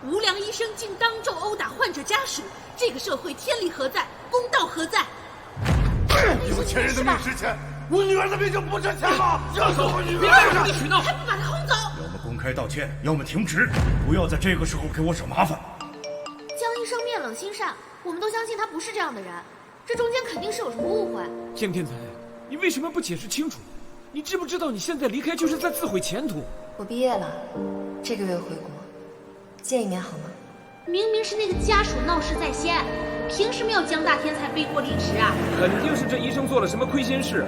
无良医生竟当众殴打患者家属，这个社会天理何在？公道何在？有钱人的命值钱，我女儿的命就不值钱吗？要走，别再无理取闹，还不把他轰走！要么公开道歉，要么停职，不要在这个时候给我找麻烦。江医生面冷心善，我们都相信他不是这样的人，这中间肯定是有什么误会。天才，你为什么不解释清楚？你知不知道你现在离开就是在自毁前途？我毕业了，这个月回国，见一面好吗？明明是那个家属闹事在先，凭什么要江大天才背锅离职啊？肯定是这医生做了什么亏心事，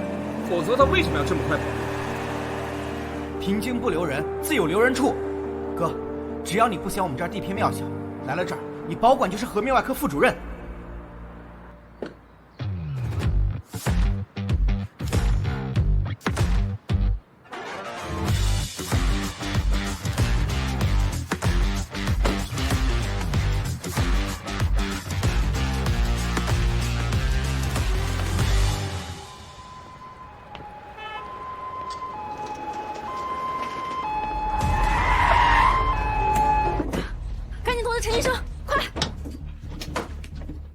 否则他为什么要这么快跑？平津不留人，自有留人处。哥，只要你不嫌我们这儿地偏庙小，来了这儿，你保管就是颌面外科副主任。陈医生，快！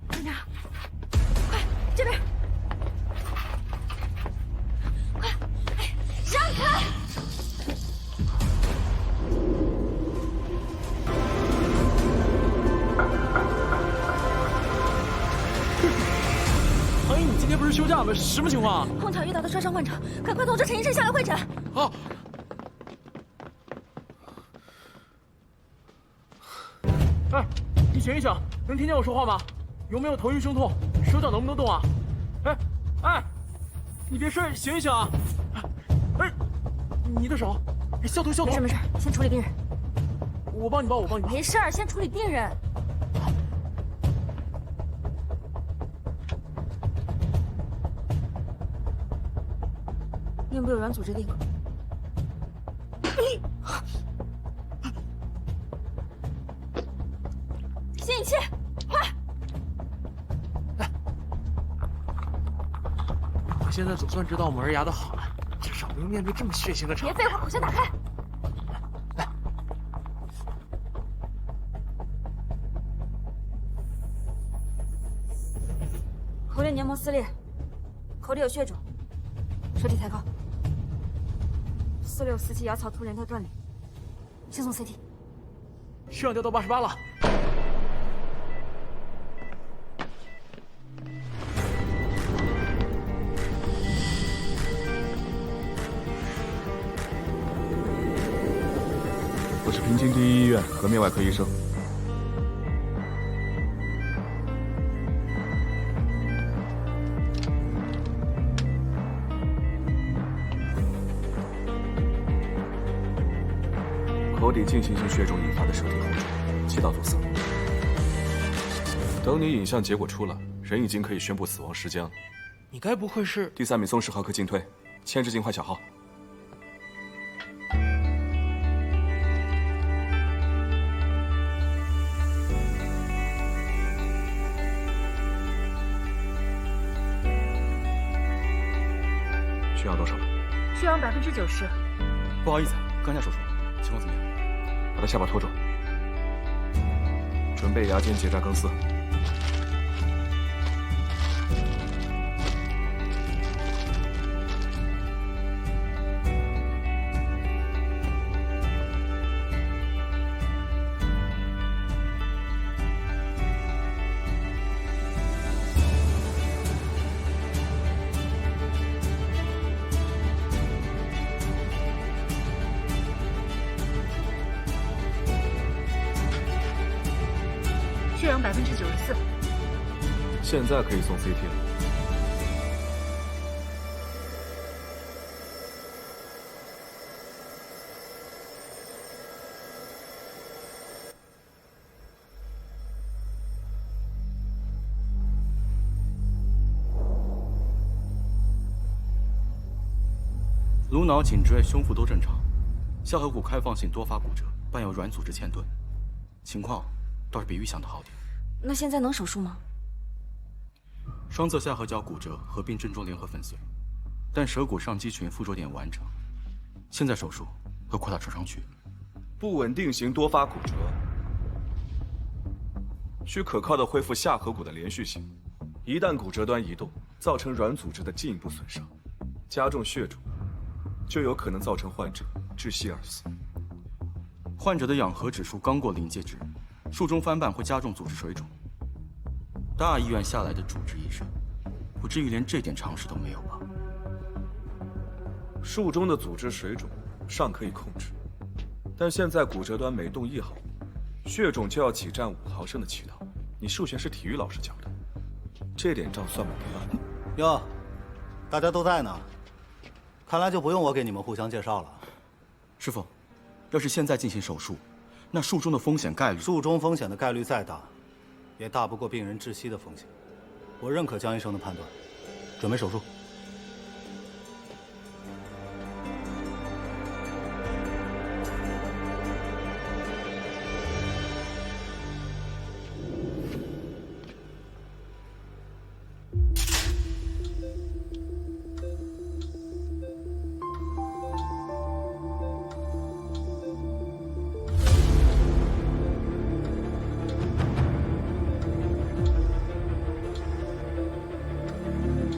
慢点，快这边，快，哎，让开！唐英，你今天不是休假吗？什么情况啊？碰巧遇到的摔伤患者，赶快通知陈医生下来会诊。好。哎，你醒一醒，能听见我说话吗？有没有头晕胸痛？手脚能不能动啊？哎，你别睡，醒一醒啊！哎，你的手，消毒消毒。没事，先处理病人。我帮你包。没事，先处理病人。硬部有软组织裂口。吸引器，快！我现在总算知道我们儿牙的好了，至少不用面对这么血腥的场面。别废话，口先打开。来，口裂黏膜撕裂，口里有血肿，舌体抬高，46、47牙槽突连带断裂，先送 CT。血氧掉到88了。我是平津第一医院颌面外科医生。口底进行性血肿引发的舌体红肿，气道阻塞。等你影像结果出来，人已经可以宣布死亡时间了。你该不会是第3名松10毫克进退，牵制尽快小号。血氧多少了？血氧90%。不好意思，刚下手术，情况怎么样？把他下巴拖住，准备牙间结扎更撕。血氧94%。现在可以送 CT 了。颅脑、颈椎、胸腹都正常，下颌骨开放性多发骨折，伴有软组织嵌顿，情况倒是比预想的好点。那现在能手术吗？双侧下颌角骨折合并症状联合粉碎，但舌骨上肌群附着点完整。现在手术会扩大创伤区。不稳定型多发骨折，需可靠的恢复下颌骨的连续性。一旦骨折端移动，造成软组织的进一步损伤，加重血肿，就有可能造成患者窒息而死。患者的氧合指数刚过临界值，术中翻瓣会加重组织水肿。大医院下来的主治医生，不至于连这点常识都没有吧？术中的组织水肿尚可以控制，但现在骨折端每动1毫米，血肿就要挤占5毫升的气道。你数学是体育老师教的，这点账算不烂。哟，大家都在呢，看来就不用我给你们互相介绍了。师傅，要是现在进行手术，那术中的风险概率……术中风险的概率再大，也大不过病人窒息的风险。我认可江医生的判断，准备手术。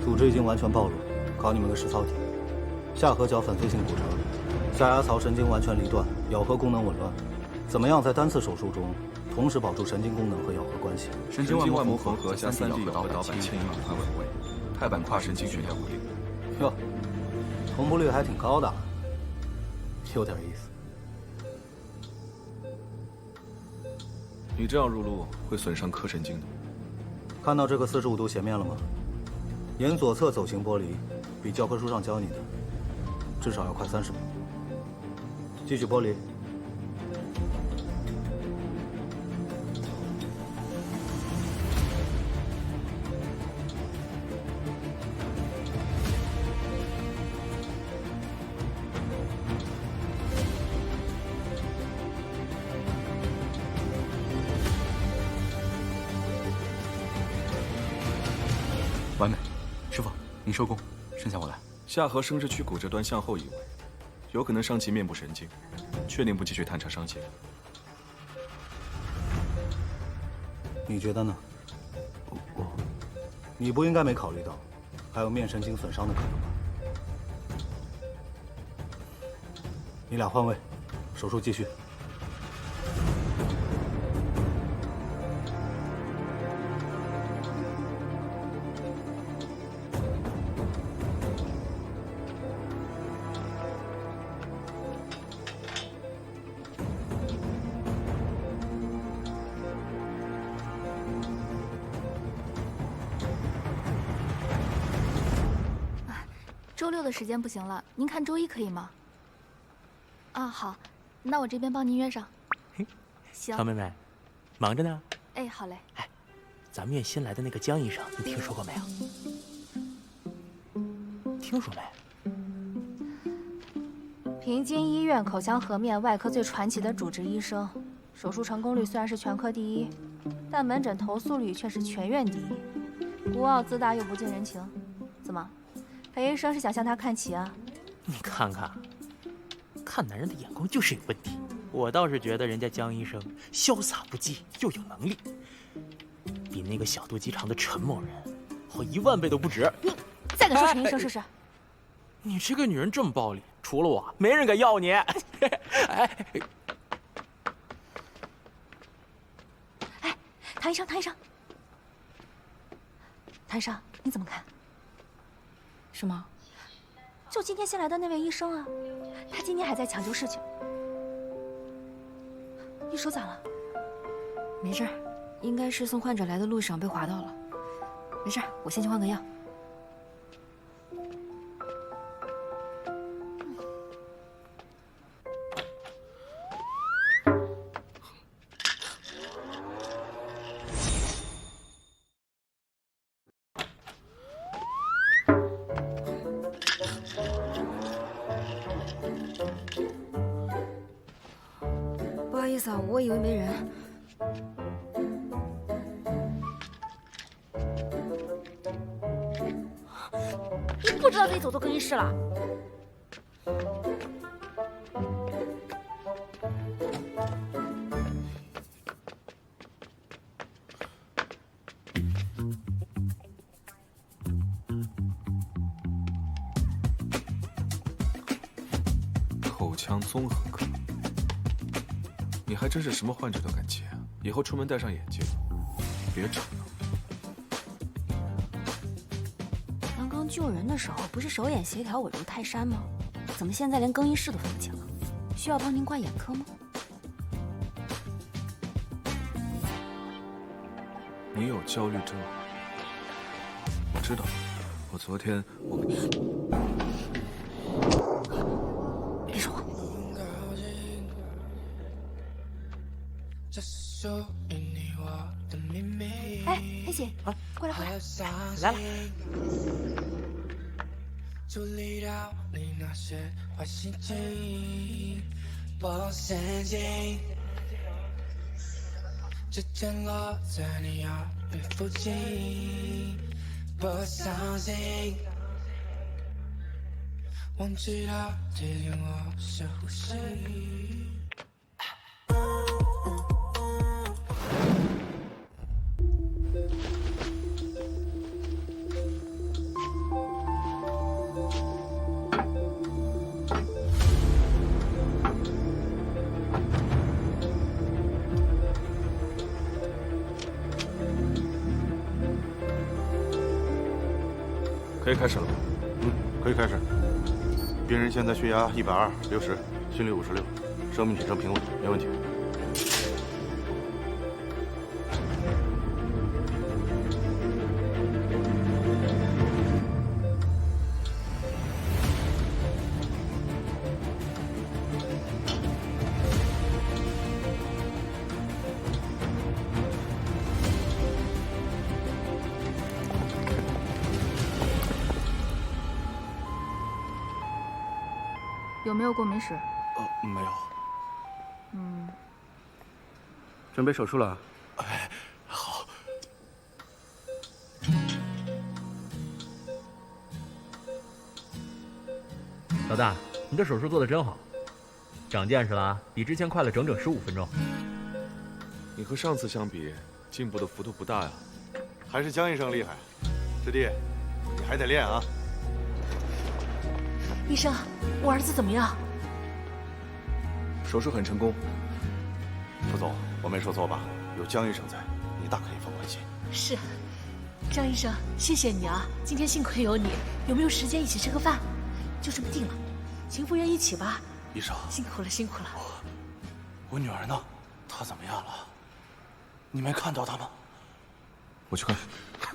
组织已经完全暴露，考你们个实操题：下颌角粉碎性骨折，下牙槽神经完全离断，咬合功能紊乱，怎么样在单次手术中同时保住神经功能和咬合关系？神经外膜缝合加3D 咬合导板牵引板宽稳位，钛板跨神经悬吊固定。哟，同步率还挺高的，有点意思。你这样入路会损伤颌神经的。看到这个45度斜面了吗？沿左侧走行剥离，比教科书上教你的至少要快30秒。继续剥离。完美，师傅，您收工，剩下我来。下颌生殖区骨折端向后移位，有可能伤及面部神经，确定不继续探查伤情。你觉得呢？你不应该没考虑到，还有面神经损伤的可能吧？你俩换位，手术继续。周6的时间不行了，您看周1可以吗？啊，好，那我这边帮您约上。行。唐妹妹，忙着呢。哎，好嘞。哎，咱们院新来的那个江医生，你听说过没有？听说没？平津医院口腔颌面外科最传奇的主治医生，手术成功率虽然是全科第1，但门诊投诉率却是全院第1，孤傲自大又不近人情。怎么？裴医生是想向他看齐啊？你看看，看男人的眼光就是有问题。我倒是觉得人家江医生潇洒不羁又有能力，比那个小肚鸡肠的陈某人好10000倍都不止。你再敢说陈医生试试？你这个女人这么暴力，除了我，没人敢要你。哎，唐医生，唐医生，唐医生，你怎么看？是吗？就今天新来的那位医生啊，他今天还在抢救室去。你手咋了？没事，应该是送患者来的路上被划到了。没事，我先去换个药。不好意思啊，我以为没人。你不知道自己走错更衣室了？腔综合科。你还真是什么患者都敢接啊！以后出门戴上眼镜，别吵了。刚刚救人的时候不是手眼协调稳如泰山吗？怎么现在连更衣室都分不清了？需要帮您挂眼科吗？你有焦虑症？我知道，我昨天别说话。哎，黑姐，过来过来，来了。处理掉你那些坏心情，我陷进，指尖落在你耳边附近，我相信，忘记了提醒我深呼吸。可以开始了吗？可以开始。病人现在血压120、60，心率56，生命体征平稳，没问题。有没有过敏史？没有。准备手术了。哎，好。老大，你的手术做得真好，长见识了，比之前快了整整15分钟。你和上次相比，进步的幅度不大呀。还是江医生厉害，师弟，你还得练啊。医生，我儿子怎么样？手术很成功。副总，我没说错吧？有江医生在，你大可以放宽心。是，张医生，谢谢你啊！今天幸亏有你，有没有时间一起吃个饭？就这么定了，秦夫人一起吧。医生，辛苦了，辛苦了。我女儿呢？她怎么样了？你没看到她吗？我去看。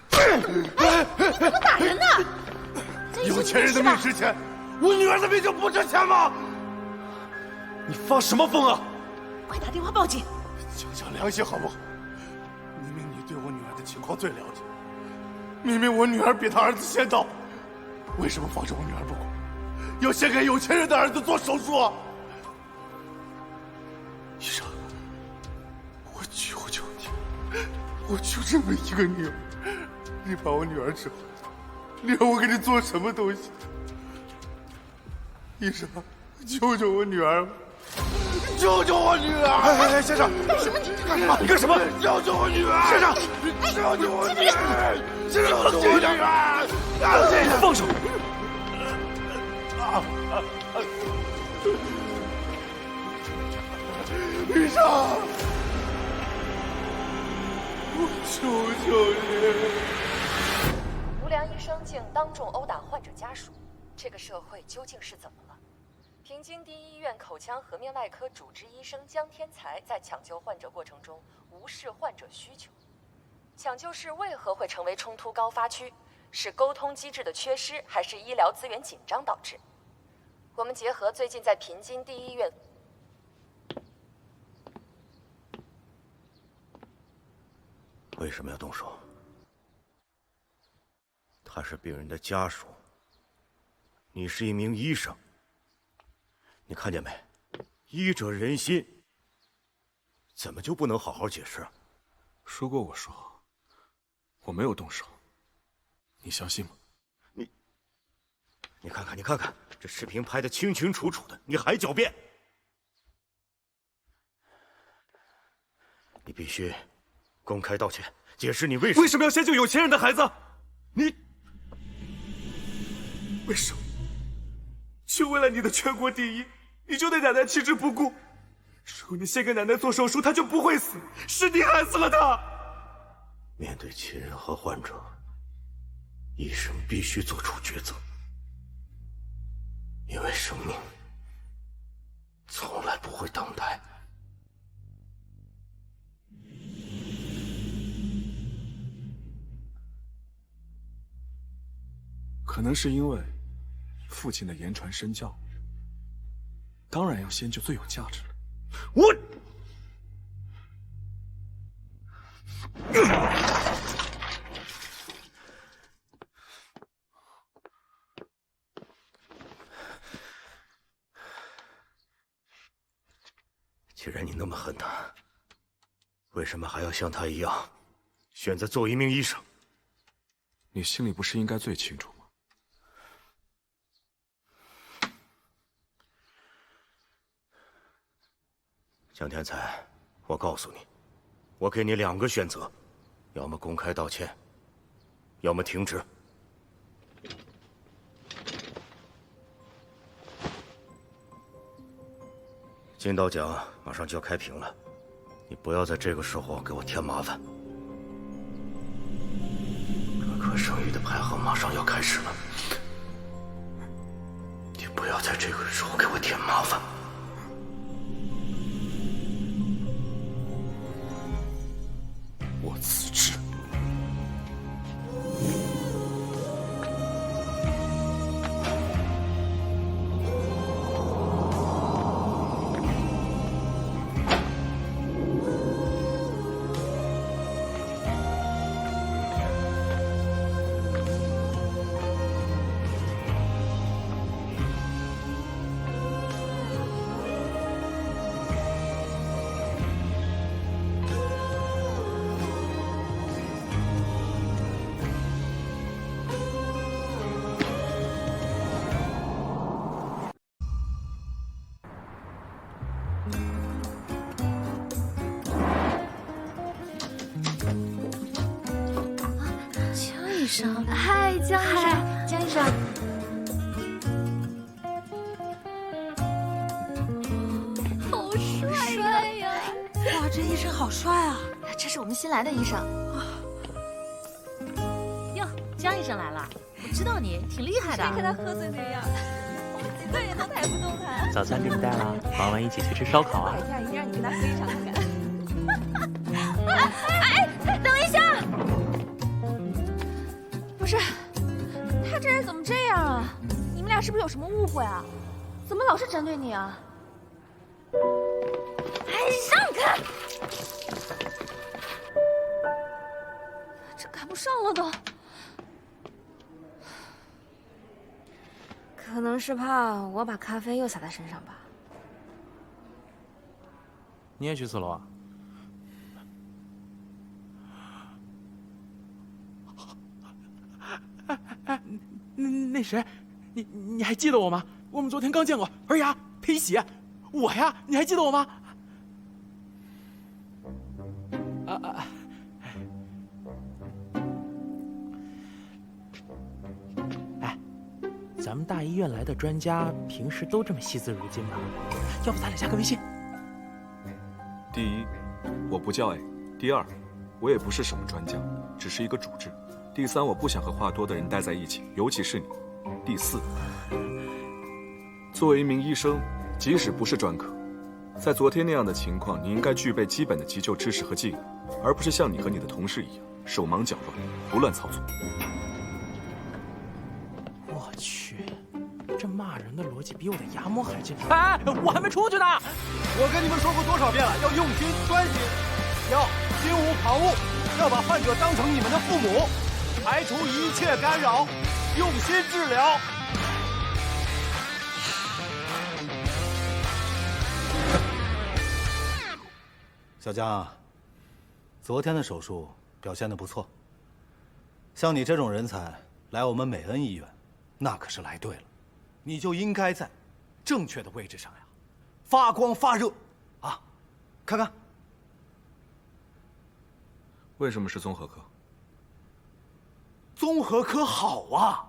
怎么打人呢？有钱人的命值钱，我女儿的命就不值钱吗？你发什么疯啊！快打电话报警！讲讲良心好不好？明明你对我女儿的情况最了解，明明我女儿比她儿子先到，为什么放着我女儿不管，要先给有钱人的儿子做手术啊？医生，我求求你，我就这么一个女儿，你把我女儿治好，你让我给你做什么东西？医生，救救我女儿！救救我女儿！哎，先生，什么你干什么？你干什么？救救我女儿！先生，救救我女儿！先生，救救我女儿！放手！医生，我求求你！无良医生竟当众殴打患者家属，这个社会究竟是怎么了？平津第一医院口腔颌面外科主治医生江天才在抢救患者过程中无视患者需求。抢救室为何会成为冲突高发区？是沟通机制的缺失，还是医疗资源紧张导致？我们结合最近在平津第一医院。为什么要动手？他是病人的家属，你是一名医生。你看见没？医者仁心，怎么就不能好好解释？说过我说，我没有动手，你相信吗？你看看，你看看，这视频拍得清清楚楚的，你还狡辩？你必须公开道歉，解释你为什么要先救有钱人的孩子？你为什么？就为了你的全国第一，你就对奶奶弃之不顾。如果你先给奶奶做手术，她就不会死，是你害死了她。面对亲人和患者，医生必须做出抉择，因为生命从来不会等待。可能是因为父亲的言传身教，当然要先救最有价值的。我。既然你那么恨他，为什么还要像他一样选择做一名医生？你心里不是应该最清楚吗？江天才，我告诉你，我给你2个选择，要么公开道歉，要么停职。金刀奖马上就要开屏了，你不要在这个时候给我添麻烦。专科生育的排行马上要开始了，你不要在这个时候给我添麻烦。我辞职。医生，嗨，江医生，江医生，好帅呀！哇，这医生好帅啊！这是我们新来的医生。哟，江医生来了，我知道你挺厉害的。谁看他喝醉那样，我们几个人都抬不动他。早餐给你带了，傍晚一起去吃烧烤啊！摆架一样，你跟他非常的赶。哎，等一下！不是，他这人怎么这样啊？你们俩是不是有什么误会啊？怎么老是针对你啊？哎，让开！这赶不上了都。可能是怕我把咖啡又洒在身上吧。你也去4楼啊？那谁，你还记得我吗？我们昨天刚见过，儿牙裴喜，我呀，你还记得我吗？哎，咱们大医院来的专家平时都这么惜字如金吗？要不咱俩加个微信？第一，我不叫 A；第二，我也不是什么专家，只是一个主治；第三，我不想和话多的人待在一起，尤其是你；第四，作为一名医生，即使不是专科，在昨天那样的情况，你应该具备基本的急救知识和技能，而不是像你和你的同事一样手忙脚乱、胡乱操作。我去，这骂人的逻辑比我的牙模还精彩！哎，我还没出去呢！我跟你们说过多少遍了，要用心专心，要心无旁骛，要把患者当成你们的父母，排除一切干扰，用心治疗。小江，昨天的手术表现得不错。像你这种人才来我们美恩医院，那可是来对了，你就应该在正确的位置上呀，发光发热，啊，看看。为什么是综合科？综合科好啊，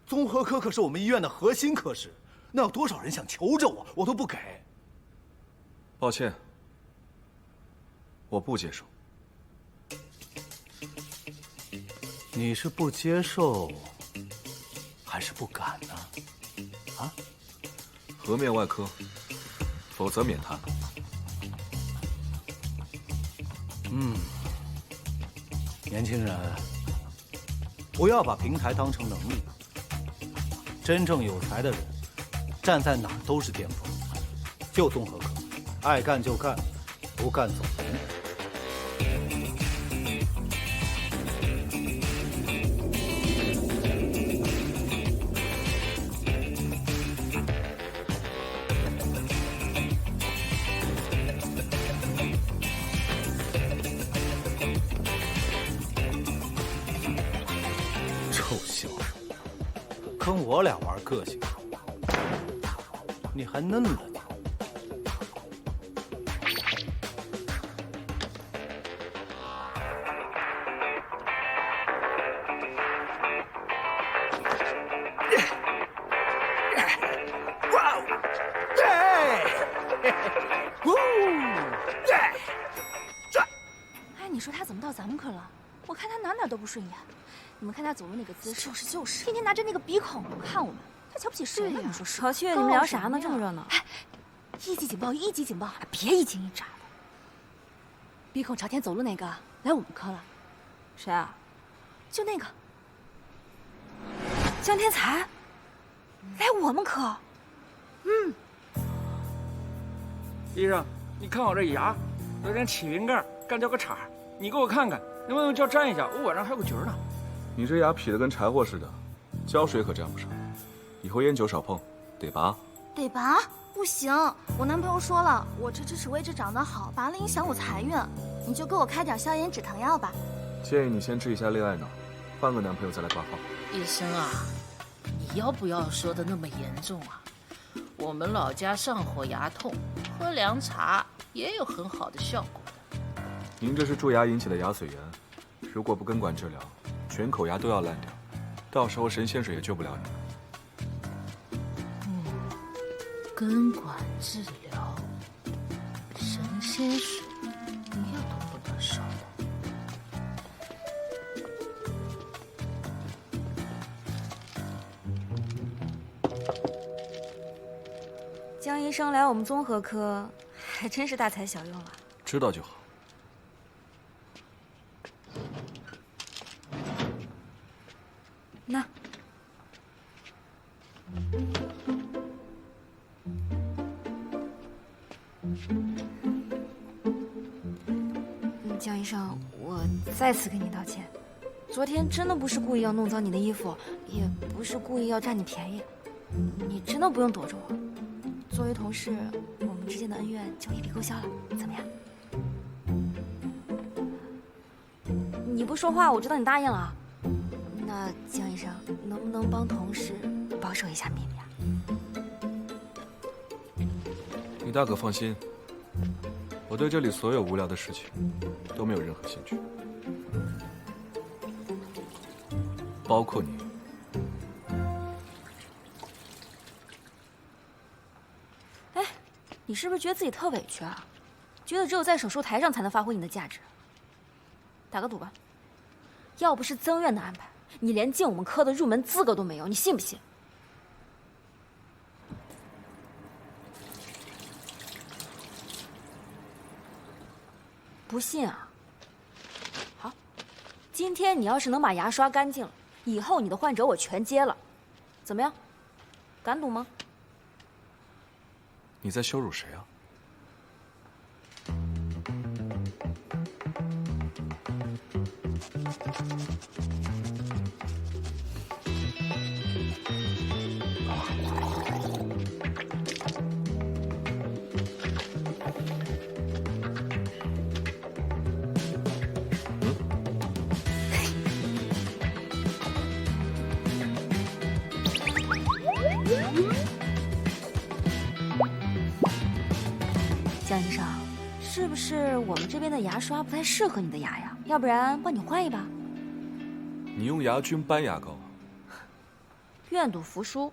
综合科可是我们医院的核心科室，那有多少人想求着我，我都不给。抱歉，我不接受。你是不接受，还是不敢呢？啊？颌面外科，否则免谈。年轻人，不要把平台当成能力。真正有才的人，站在哪儿都是巅峰。就综合科，爱干就干，不干走人。臭销售，跟我俩玩个性，你还嫩了呢。哎，你说他怎么到咱们科了？我看他哪都不顺眼。你们看他走路那个姿势，就是，天天拿着那个鼻孔看我们，他瞧不起谁呢？你说是？小雀，你们聊啥呢？这么热闹？哎，一级警报，一级警报！别一惊一乍的。鼻孔朝天走路那个来我们科了。谁啊？就那个江天才，来我们科。医生，你看我这牙有点起云盖，干掉个茬，你给我看看能不能叫粘一下，我晚上还有个局呢。你这牙劈得跟柴火似的，胶水可沾不上，以后烟酒少碰，得拔。得拔？不行，我男朋友说了，我这智齿位置长得好，拔了影响我财运，你就给我开点消炎止疼药吧。建议你先治一下恋爱脑，换个男朋友再来挂号。医生啊，你要不要说的那么严重啊？我们老家上火牙痛，喝凉茶也有很好的效果的。您这是蛀牙引起的牙髓炎，如果不根管治疗，全口牙都要烂掉，到时候神仙水也救不了你。根管治疗，神仙水，你要懂不能少的。江医生来我们综合科，还真是大材小用啊。知道就好。那。江医生，我再次给你道歉。昨天真的不是故意要弄脏你的衣服，也不是故意要占你便宜，你真的不用躲着我。作为同事，我们之间的恩怨就一笔勾销了，怎么样？你不说话，我知道你答应了。那江医生，能不能帮同事保守一下秘密啊？你大可放心，我对这里所有无聊的事情都没有任何兴趣，包括你。哎，你是不是觉得自己特委屈啊？觉得只有在手术台上才能发挥你的价值？打个赌吧，要不是曾院的安排，你连进我们科的入门资格都没有，你信不信？不信啊？好，今天你要是能把牙刷干净了，以后你的患者我全接了，怎么样？敢赌吗？你在羞辱谁啊？江医生，是不是我们这边的牙刷不太适合你的牙呀？要不然帮你换一把。你用牙菌斑牙膏啊？愿赌服输。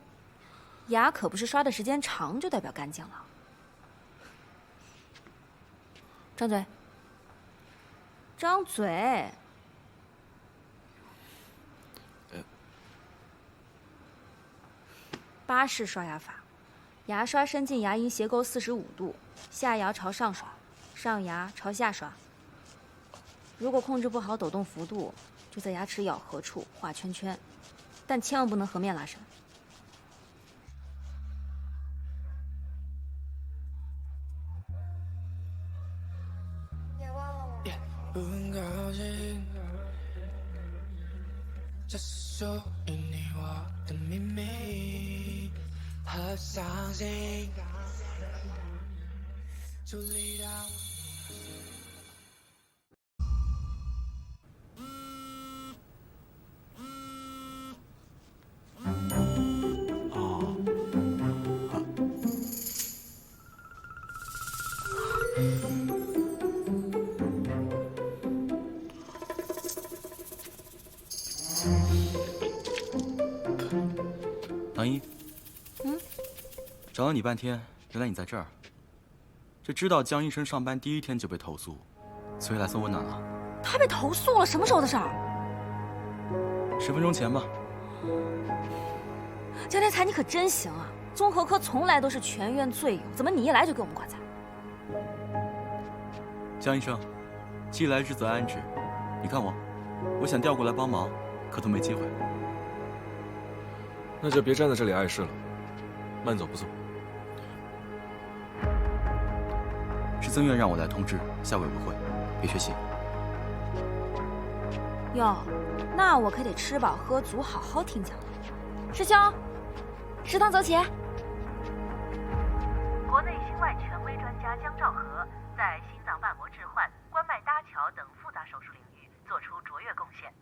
牙可不是刷的时间长就代表干净了。张嘴，张嘴。巴氏刷牙法，牙刷伸进牙龈斜沟45度，下牙朝上刷，上牙朝下刷。如果控制不好抖动幅度，就在牙齿咬合处画圈圈，但千万不能颌面拉伸。不高兴，这是属于你我的秘密，和伤心，处理到。唐一，找了你半天，原来你在这儿。这知道江医生上班第一天就被投诉，所以来送温暖了。他被投诉了？什么时候的事儿？10分钟前吧。江天才，你可真行啊！综合科从来都是全院最有，怎么你一来就给我们挂彩？江医生，既来之则安之。你看我想调过来帮忙，可都没机会。那就别站在这里碍事了，慢走不送。是曾院让我来通知下委员会，别缺席。哟，那我可得吃饱喝足，好好听讲了。师兄，食堂走起。国内心外权威专家姜兆和在心脏瓣膜置换、冠脉搭桥等复杂手术领域做出卓越贡献。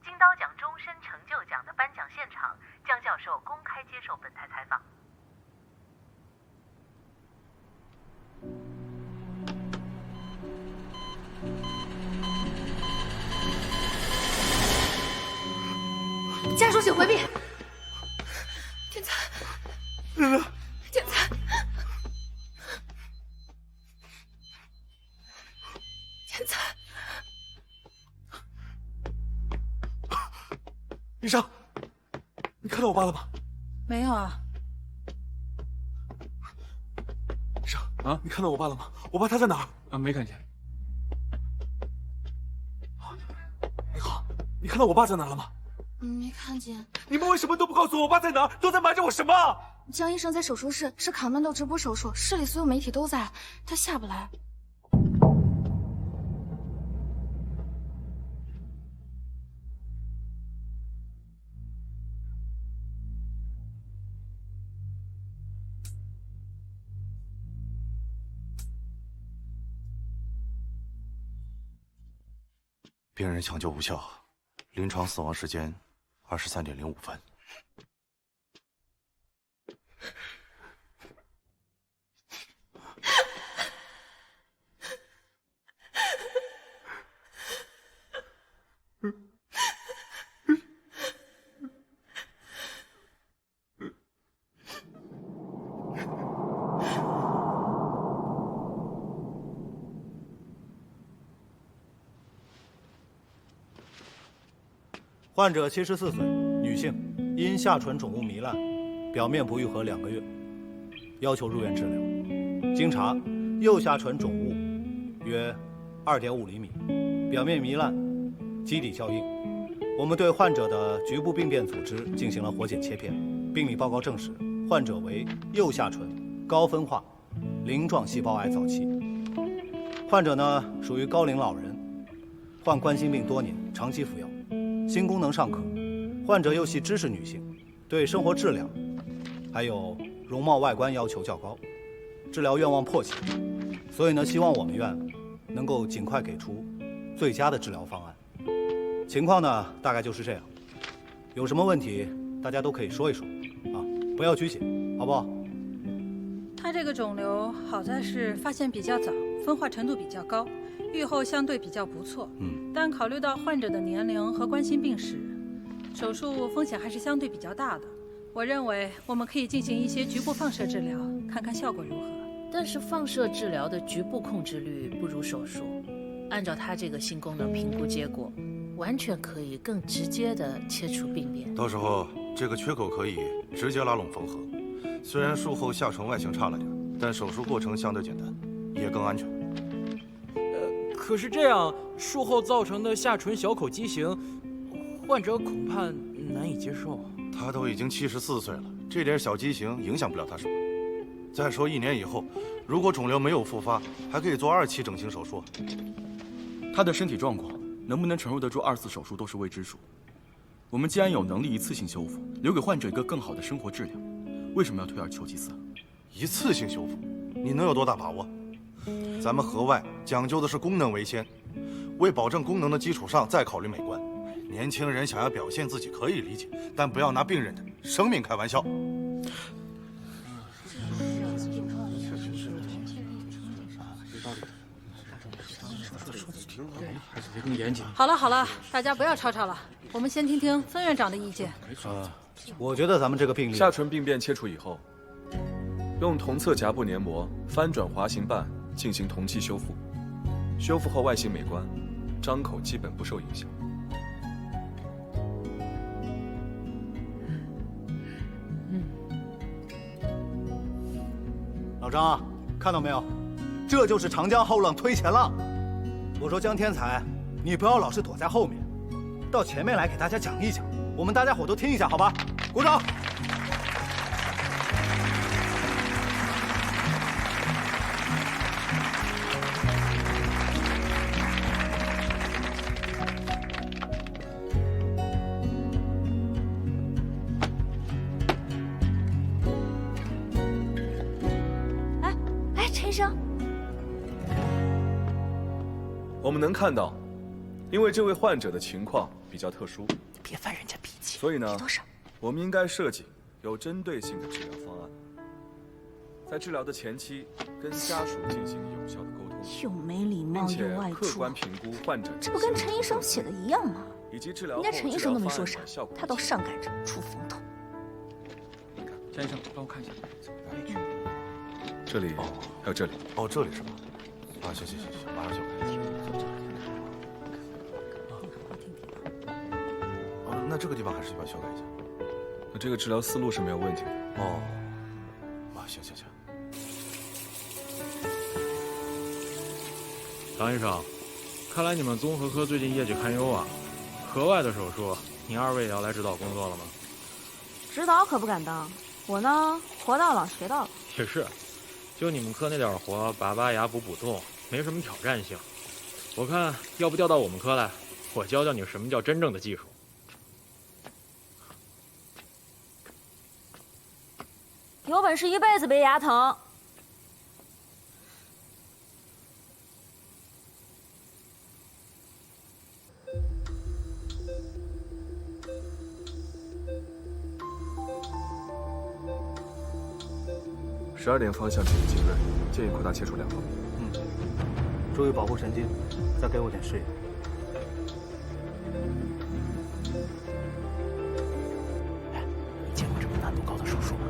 金刀奖终身成就奖的颁奖现场，姜教授公开接受本台采访。家属请回避。天才，天才，天才。医生，你看到我爸了吗？没有啊。医生啊，你看到我爸了吗？我爸他在哪儿？啊，没看见。你好，你看到我爸在哪儿了吗？没看见。你们为什么都不告诉我爸在哪儿？都在瞒着我什么？江医生在手术室，是卡曼豆直播手术，室里所有媒体都在，他下不来。病人抢救无效，临床死亡时间23.05分。患者74岁，女性，因下唇肿物糜烂，表面不愈合2个月，要求入院治疗。经查，右下唇肿物约2.5厘米，表面糜烂，基底较硬。我们对患者的局部病变组织进行了活检切片，病理报告证实，患者为右下唇高分化鳞状细胞癌早期。患者呢属于高龄老人，患冠心病多年，长期服药。心功能尚可，患者又系知识女性，对生活质量还有容貌外观要求较高，治疗愿望迫切，所以呢，希望我们院能够尽快给出最佳的治疗方案。情况呢，大概就是这样。有什么问题，大家都可以说一说，啊，不要拘谨，好不好？他这个肿瘤好在是发现比较早，分化程度比较高。预后相对比较不错，但考虑到患者的年龄和冠心病史，手术风险还是相对比较大的。我认为我们可以进行一些局部放射治疗，看看效果如何。但是放射治疗的局部控制率不如手术。按照他这个新功能评估结果，完全可以更直接地切除病变。到时候这个缺口可以直接拉拢缝合。虽然术后下唇外形差了点，但手术过程相对简单，也更安全。可是这样术后造成的下唇小口畸形，患者恐怕难以接受。他都已经74岁了，这点小畸形影响不了他什么。再说1年以后，如果肿瘤没有复发，还可以做2期整形手术。他的身体状况能不能承受得住2次手术都是未知数。我们既然有能力一次性修复，留给患者一个更好的生活质量，为什么要退而求其次？一次性修复，你能有多大把握？咱们河外讲究的是功能为先，为保证功能的基础上再考虑美观。年轻人想要表现自己可以理解，但不要拿病人的生命开玩笑。更严谨。好了好了，大家不要吵吵了，我们先听听曾院长的意见。我觉得咱们这个病例，下唇病变切除以后，用同侧颊部黏膜翻转滑行瓣进行同期修复，修复后外形美观，张口基本不受影响。老张，看到没有？这就是长江后浪推前浪。我说江天才，你不要老是躲在后面，到前面来给大家讲一讲，我们大家伙都听一下，好吧？鼓掌！哎，陈医生。我们能看到，因为这位患者的情况比较特殊，别翻人家脾气。所以呢，我们应该设计有针对性的治疗方案，在治疗的前期跟家属进行有效的沟通，又没礼貌又外客观评估患者，这不跟陈医生写的一样吗？以及治疗人家陈医生都没说啥，他倒上赶着出风头。江医生，帮我看一下，这里还有这里。哦，这里是吧？啊，行，马上修改。哦，那这个地方还是需要修改一下。那这个治疗思路是没有问题的。哦，啊，行。唐医生，看来你们综合科最近业绩堪忧啊。河外的手术，您2位也要来指导工作了吗？指导可不敢当，我呢，活到老学到老。也是，就你们科那点活，拔牙补洞，没什么挑战性。我看要不调到我们科来，我教教你什么叫真正的技术。有本事一辈子别牙疼。12点方向体液浸润，建议扩大切除2方。注意保护神经，再给我点视野。你见过这么难度高的手术吗？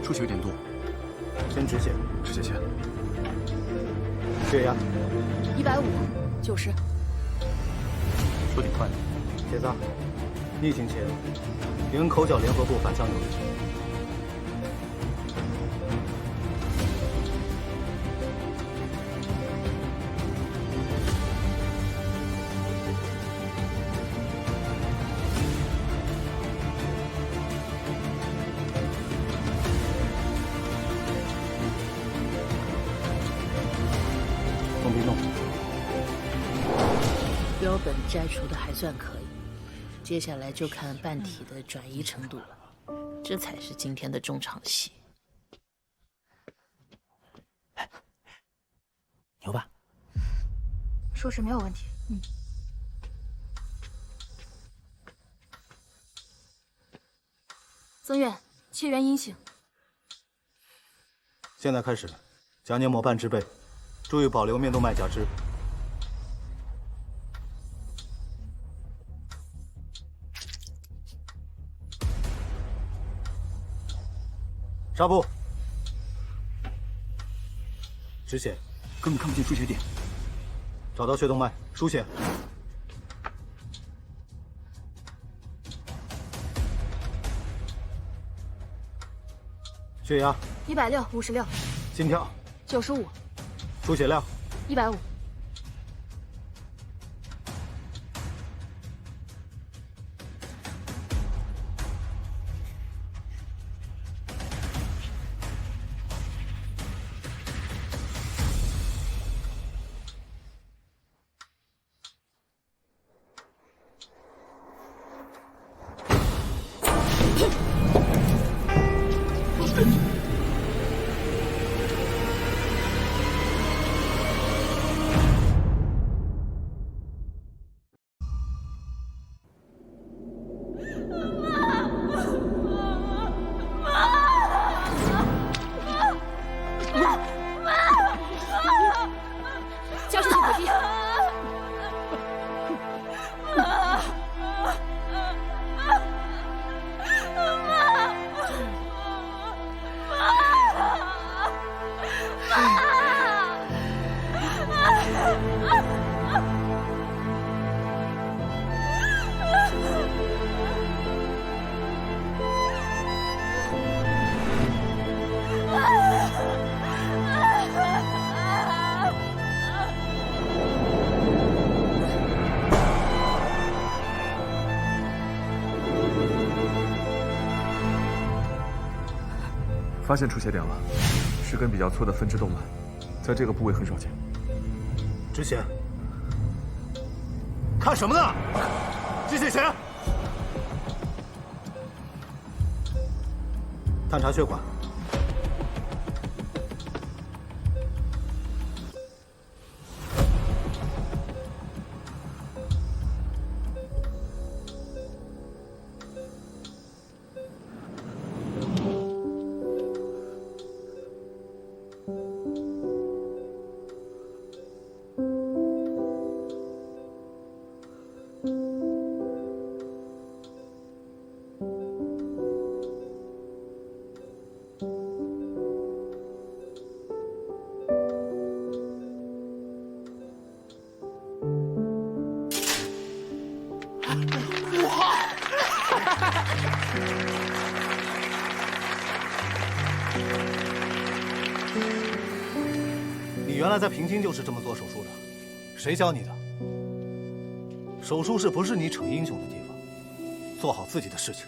出血有点多，先止血。止血线。血压150、90。有点快。铁子，逆行切入，顶口角联合部反向扭力。动笔弄。标本摘除的还算可以。接下来就看半体的转移程度了，这才是今天的重场戏。牛吧？说是没有问题。曾院，切缘阴性。现在开始，夹黏膜瓣植背，注意保留面动脉假肢。纱布。止血。根本看不见出血点。找到血动脉，输血。血压160/56，心跳95，出血量150。发现出血点了，是根比较粗的分支动脉，在这个部位很少见。止血。看什么呢？止血钳。探查血管。你原来在平津就是这么做手术的，谁教你的？手术室不是你逞英雄的地方，做好自己的事情。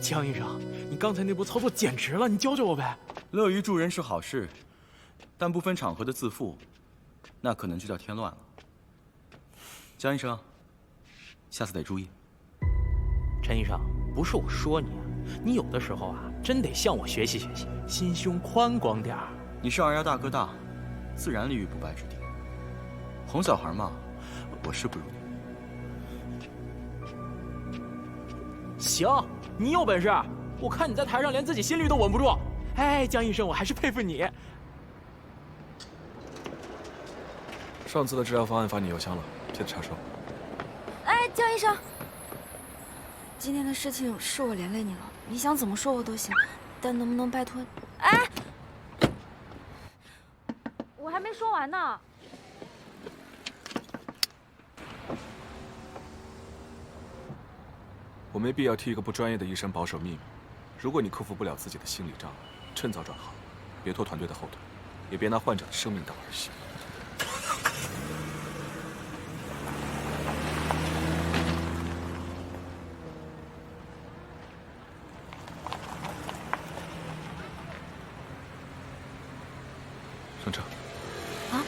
江医生，你刚才那波操作简直了，你教教我呗。乐于助人是好事，但不分场合的自负，那可能就叫添乱了。江医生，下次得注意。陈医生，不是我说你啊，你有的时候啊，真得向我学习学习，心胸宽广点儿。你是二丫大哥大，自然立于不败之地。哄小孩嘛，我是不如你。行，你有本事，我看你在台上连自己心率都稳不住。哎，江医生，我还是佩服你。上次的治疗方案发你邮箱了，记得查收。哎，江医生，今天的事情是我连累你了，你想怎么说我都行，但能不能拜托？哎，我还没说完呢。我没必要替一个不专业的医生保守秘密。如果你克服不了自己的心理障碍，趁早转行，别拖团队的后腿，也别拿患者的生命当儿戏。上车。啊？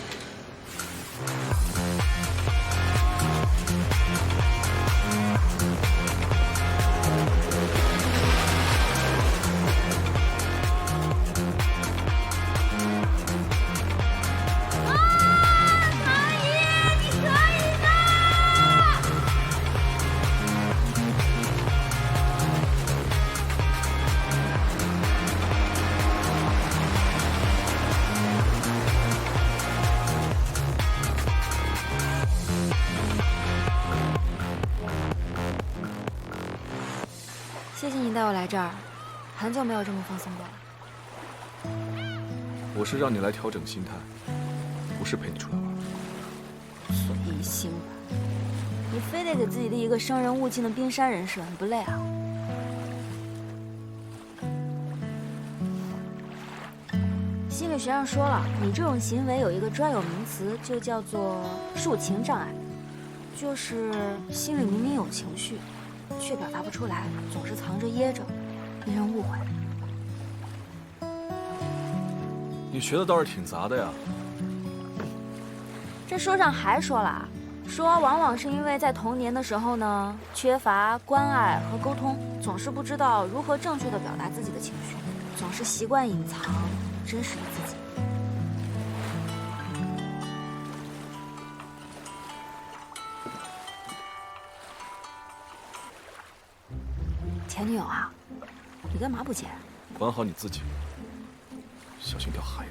我来这儿，很久没有这么放松过了。我是让你来调整心态，不是陪你出来玩。随心吧，你非得给自己立一个生人勿近的冰山人设，你不累啊？心理学上说了，你这种行为有一个专有名词，就叫做抒情障碍，就是心里明明有情绪，却表达不出来，总是藏着掖着，令人误会。你学的倒是挺杂的呀。这书上还说了，说往往是因为在童年的时候呢，缺乏关爱和沟通，总是不知道如何正确的表达自己的情绪，总是习惯隐藏真实的自己。前女友啊，你干嘛不接？管好你自己，小心掉海里。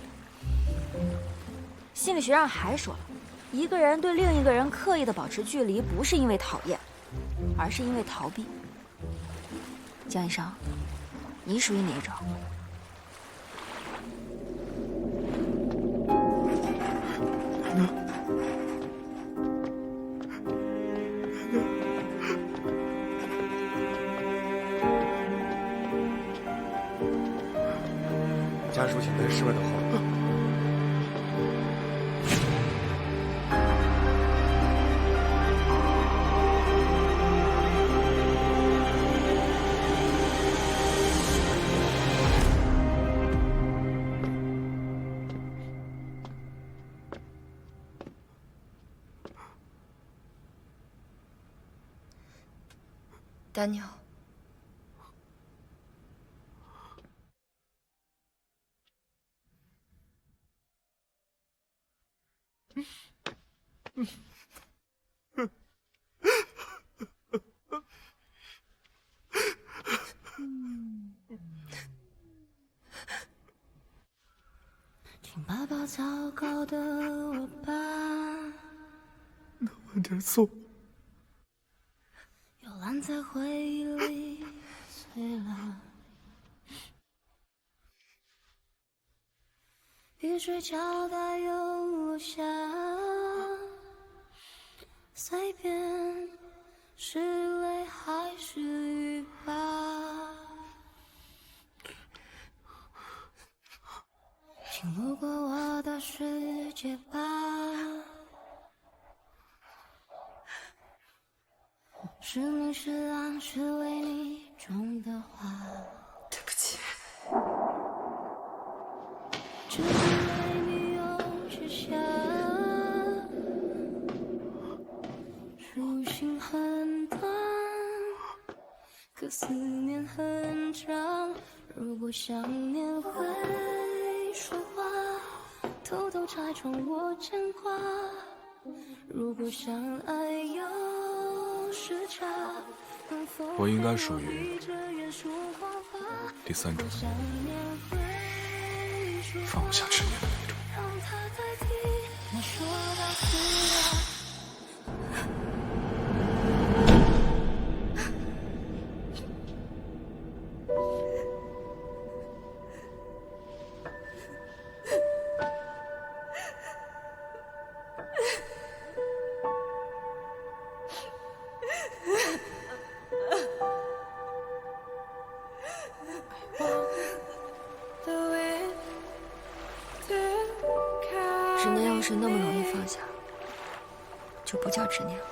心理学上还说了，一个人对另一个人刻意的保持距离，不是因为讨厌，而是因为逃避。江医生，你属于哪一种？家属请在室外等候。Daniel。请抱抱糟糕的我吧，能晚点送。又烂在回忆里碎了。雨水浇大又落下，随便是泪还是雨吧。请路过我的世界吧，是明是暗是为你种的花。对不起。只是为你又写下，书信很短，可思念很长。如果想念会说话，偷偷拆穿我牵挂。如果相爱有时差，我应该属于第三种，放不下执念的那种。执念要是那么容易放下，就不叫执念了。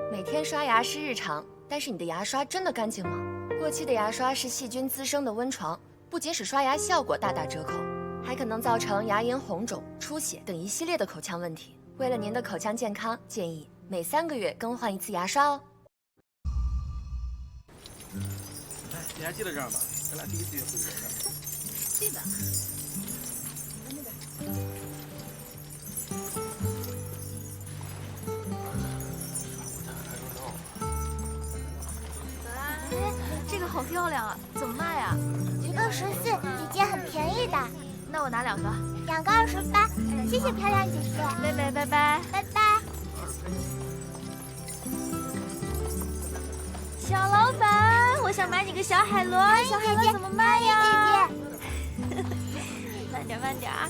每天刷牙是日常，但是你的牙刷真的干净吗？过期的牙刷是细菌滋生的温床，不仅使刷牙效果大打折扣，还可能造成牙龈红肿、出血等一系列的口腔问题。为了您的口腔健康，建议每3个月更换一次牙刷哦。哎，你还记得这儿吗？咱俩第一次约会的时候。记得。好漂亮啊，怎么卖呀？1个14，姐姐很便宜的。那我拿2个，2个28，谢谢漂亮姐姐。拜拜拜拜拜拜。小老板，我想买你个小海螺，小海螺怎么卖呀？姐姐，慢点慢点啊。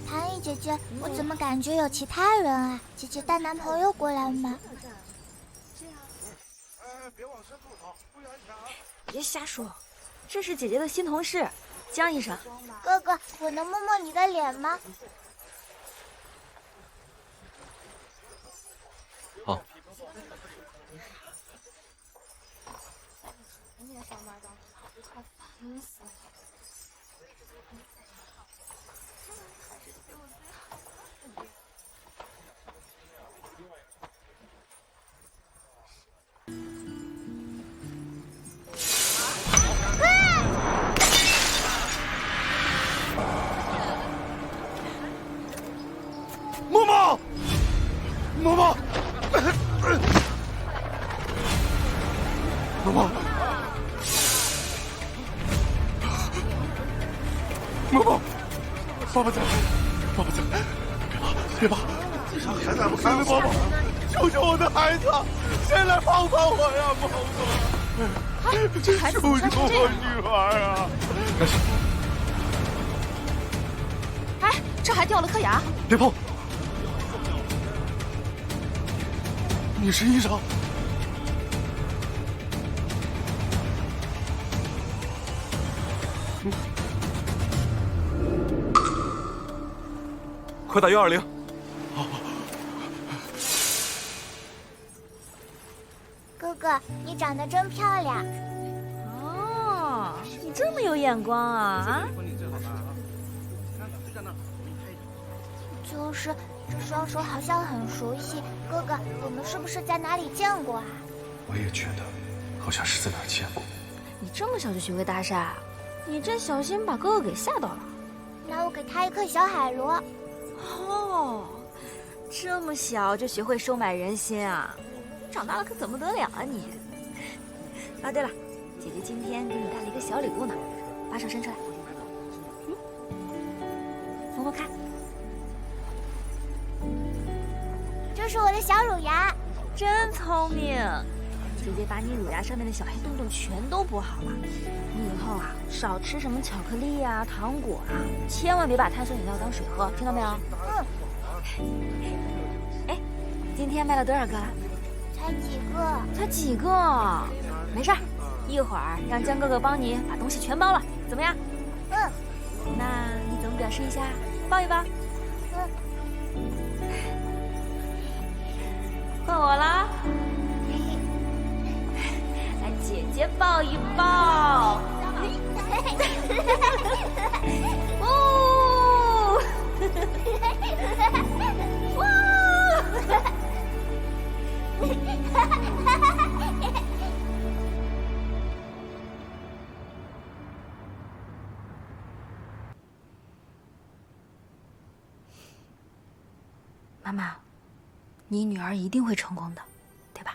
唐毅姐姐，我怎么感觉有其他人啊？姐姐带男朋友过来吗？别瞎说，这是姐姐的新同事，江医生。哥哥，我能摸摸你的脸吗？好。嬷嬷，嬷嬷，嬷嬷，嬷嬷，爸爸在，爸爸在，别怕，这让孩子还不看嬷嬷，救救我的孩子，谁来帮帮我呀，嬷嬷，这孩子怎么摔成这样？我女儿啊！哎，这还掉了颗牙。别碰！你是医生？快打120！哥哥，你长得真漂亮。哦，你这么有眼光啊！就是这双手好像很熟悉，哥哥，我们是不是在哪里见过啊？我也觉得，好像是在哪儿见过。你这么小就学会搭讪，你真小心把哥哥给吓到了。那我给他一颗小海螺。哦，这么小就学会收买人心啊！长大了可怎么得了啊你？啊，对了，姐姐今天给你带了一个小礼物呢，把手伸出来，摸摸看。这是我的小乳牙，真聪明。姐姐把你乳牙上面的小黑洞洞全都补好了。你以后啊，少吃什么巧克力啊、糖果啊，千万别把碳酸饮料当水喝，听到没有？哎，今天卖了多少个了？才几个？才几个？没事儿，一会儿让江哥哥帮你把东西全包了，怎么样？那你怎么表示一下？抱一抱。换我啦！来，姐姐抱一抱。哦！妈妈，你女儿一定会成功的，对吧？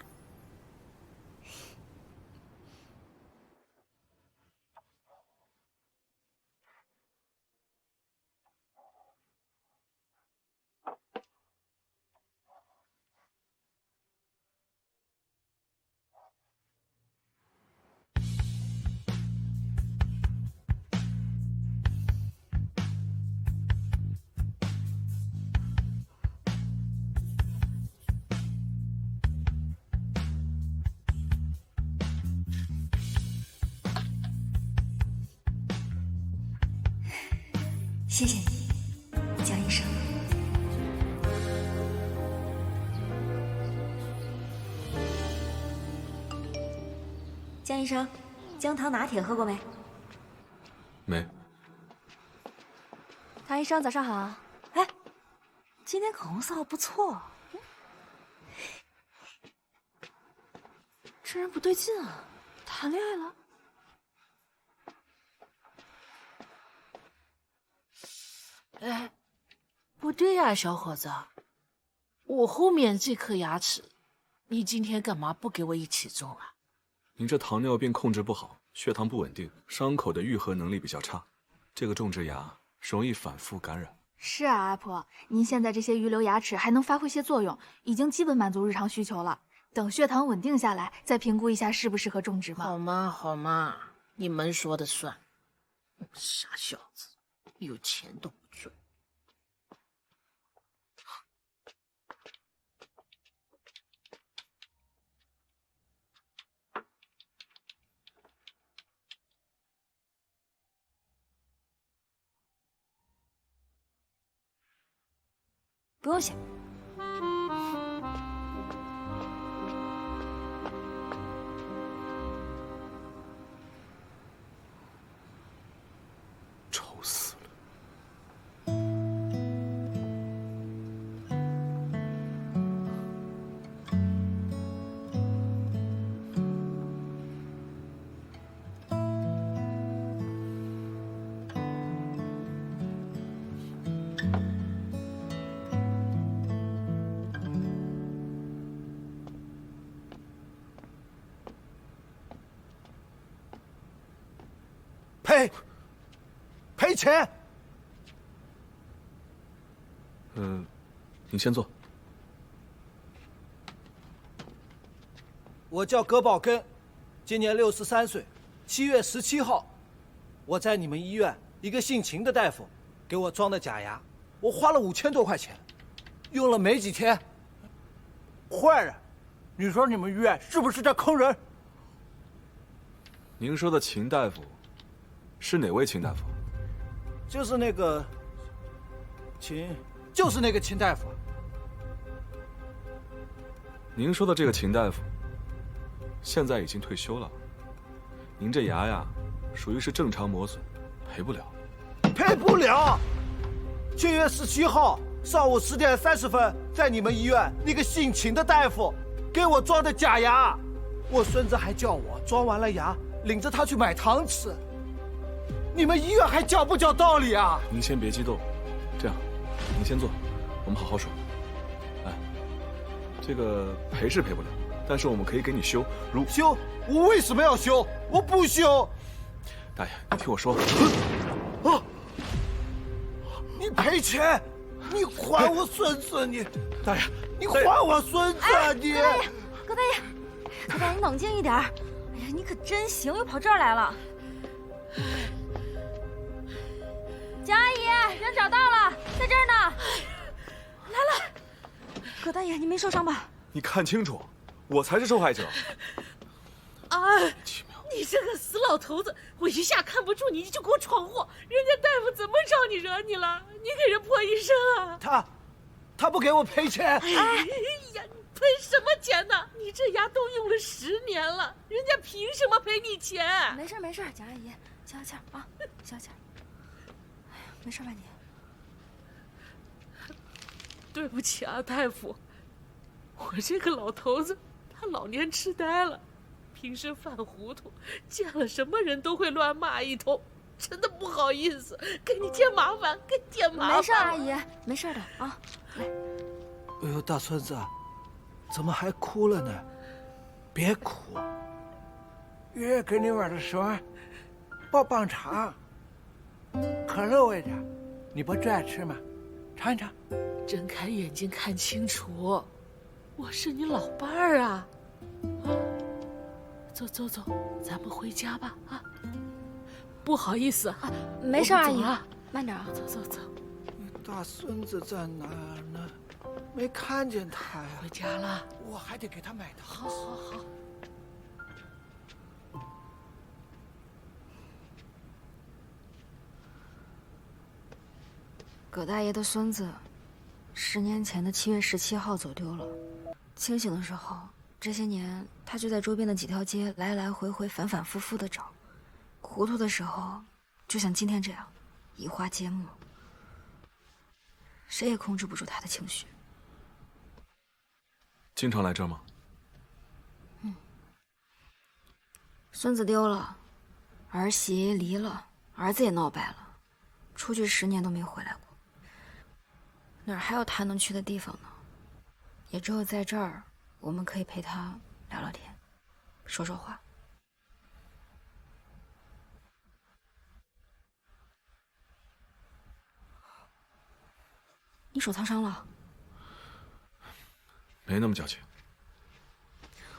谢谢你，江医生。江医生，姜糖拿铁喝过没？没。唐医生，早上好。哎，今天口红色号不错。这人不对劲啊，谈恋爱了？哎，不对呀，小伙子，我后面这颗牙齿，你今天干嘛不给我一起种啊？您这糖尿病控制不好，血糖不稳定，伤口的愈合能力比较差，这个种植牙容易反复感染。是啊，阿婆，您现在这些鱼流牙齿还能发挥些作用，已经基本满足日常需求了。等血糖稳定下来，再评估一下适不适合种植嘛。好嘛好嘛，你们说的算。傻小子，有钱都不准。不用写。丑死了！赔钱！你先坐。我叫葛宝根，今年63岁。7月17号，我在你们医院一个姓秦的大夫给我装的假牙，我花了5000多块钱，用了没几天。坏人，你说你们医院是不是在坑人？您说的秦大夫，是哪位秦大夫？就是那个秦，就是那个秦大夫。您说的这个秦大夫，现在已经退休了。您这牙呀，属于是正常磨损，赔不了。赔不了！7月17号上午10点30分，在你们医院那个姓秦的大夫给我装的假牙，我孙子还叫我装完了牙领着他去买糖吃。你们医院还讲不讲道理啊？您先别激动，这样，您先坐，我们好好说。哎，这个赔是赔不了，但是我们可以给你修。修？我为什么要修？我不修。大爷，你听我说。啊！你赔钱！你还我孙子！你大爷，你还我孙子！你葛大爷，葛大爷，你冷静一点。哎呀，你可真行，又跑这儿来了。蒋阿姨，人找到了，在这儿呢。来了。葛大爷，你没受伤吧？你看清楚，我才是受害者。你这个死老头子，我一下看不住你，你就给我闯祸，人家大夫怎么找你惹你了？你给人破医生啊！他不给我赔钱。哎呀，你赔什么钱呢？你这牙都用了10年了，人家凭什么赔你钱？没事没事，蒋阿姨，消消气儿啊，消消气儿。哎呀，没事吧你？对不起啊，大夫，我这个老头子他老年痴呆了。平时犯糊涂，见了什么人都会乱骂一通，真的不好意思，给你添麻烦，给你添麻烦。没事，阿姨，没事的啊。来，哎呦，大孙子，怎么还哭了呢？别哭，爷爷给你买的什么？棒棒糖，可乐味的，你不最爱吃吗？尝一尝。睁开眼睛看清楚，我是你老伴儿啊！走走走，咱们回家吧啊！不好意思啊，没事，阿姨，慢点啊。走走走。你大孙子在哪儿呢？没看见他呀。回家了。我还得给他买糖。好好好。葛大爷的孙子，10年前的7月17号走丢了。清醒的时候，这些年他就在周边的几条街来来回回、反反复复的找。糊涂的时候，就像今天这样，移花接木。谁也控制不住他的情绪。经常来这儿吗？孙子丢了，儿媳离了，儿子也闹掰了，出去10年都没回来过。哪儿还有他能去的地方呢？也只有在这儿，我们可以陪他聊聊天，说说话。手烫伤了？没那么矫情。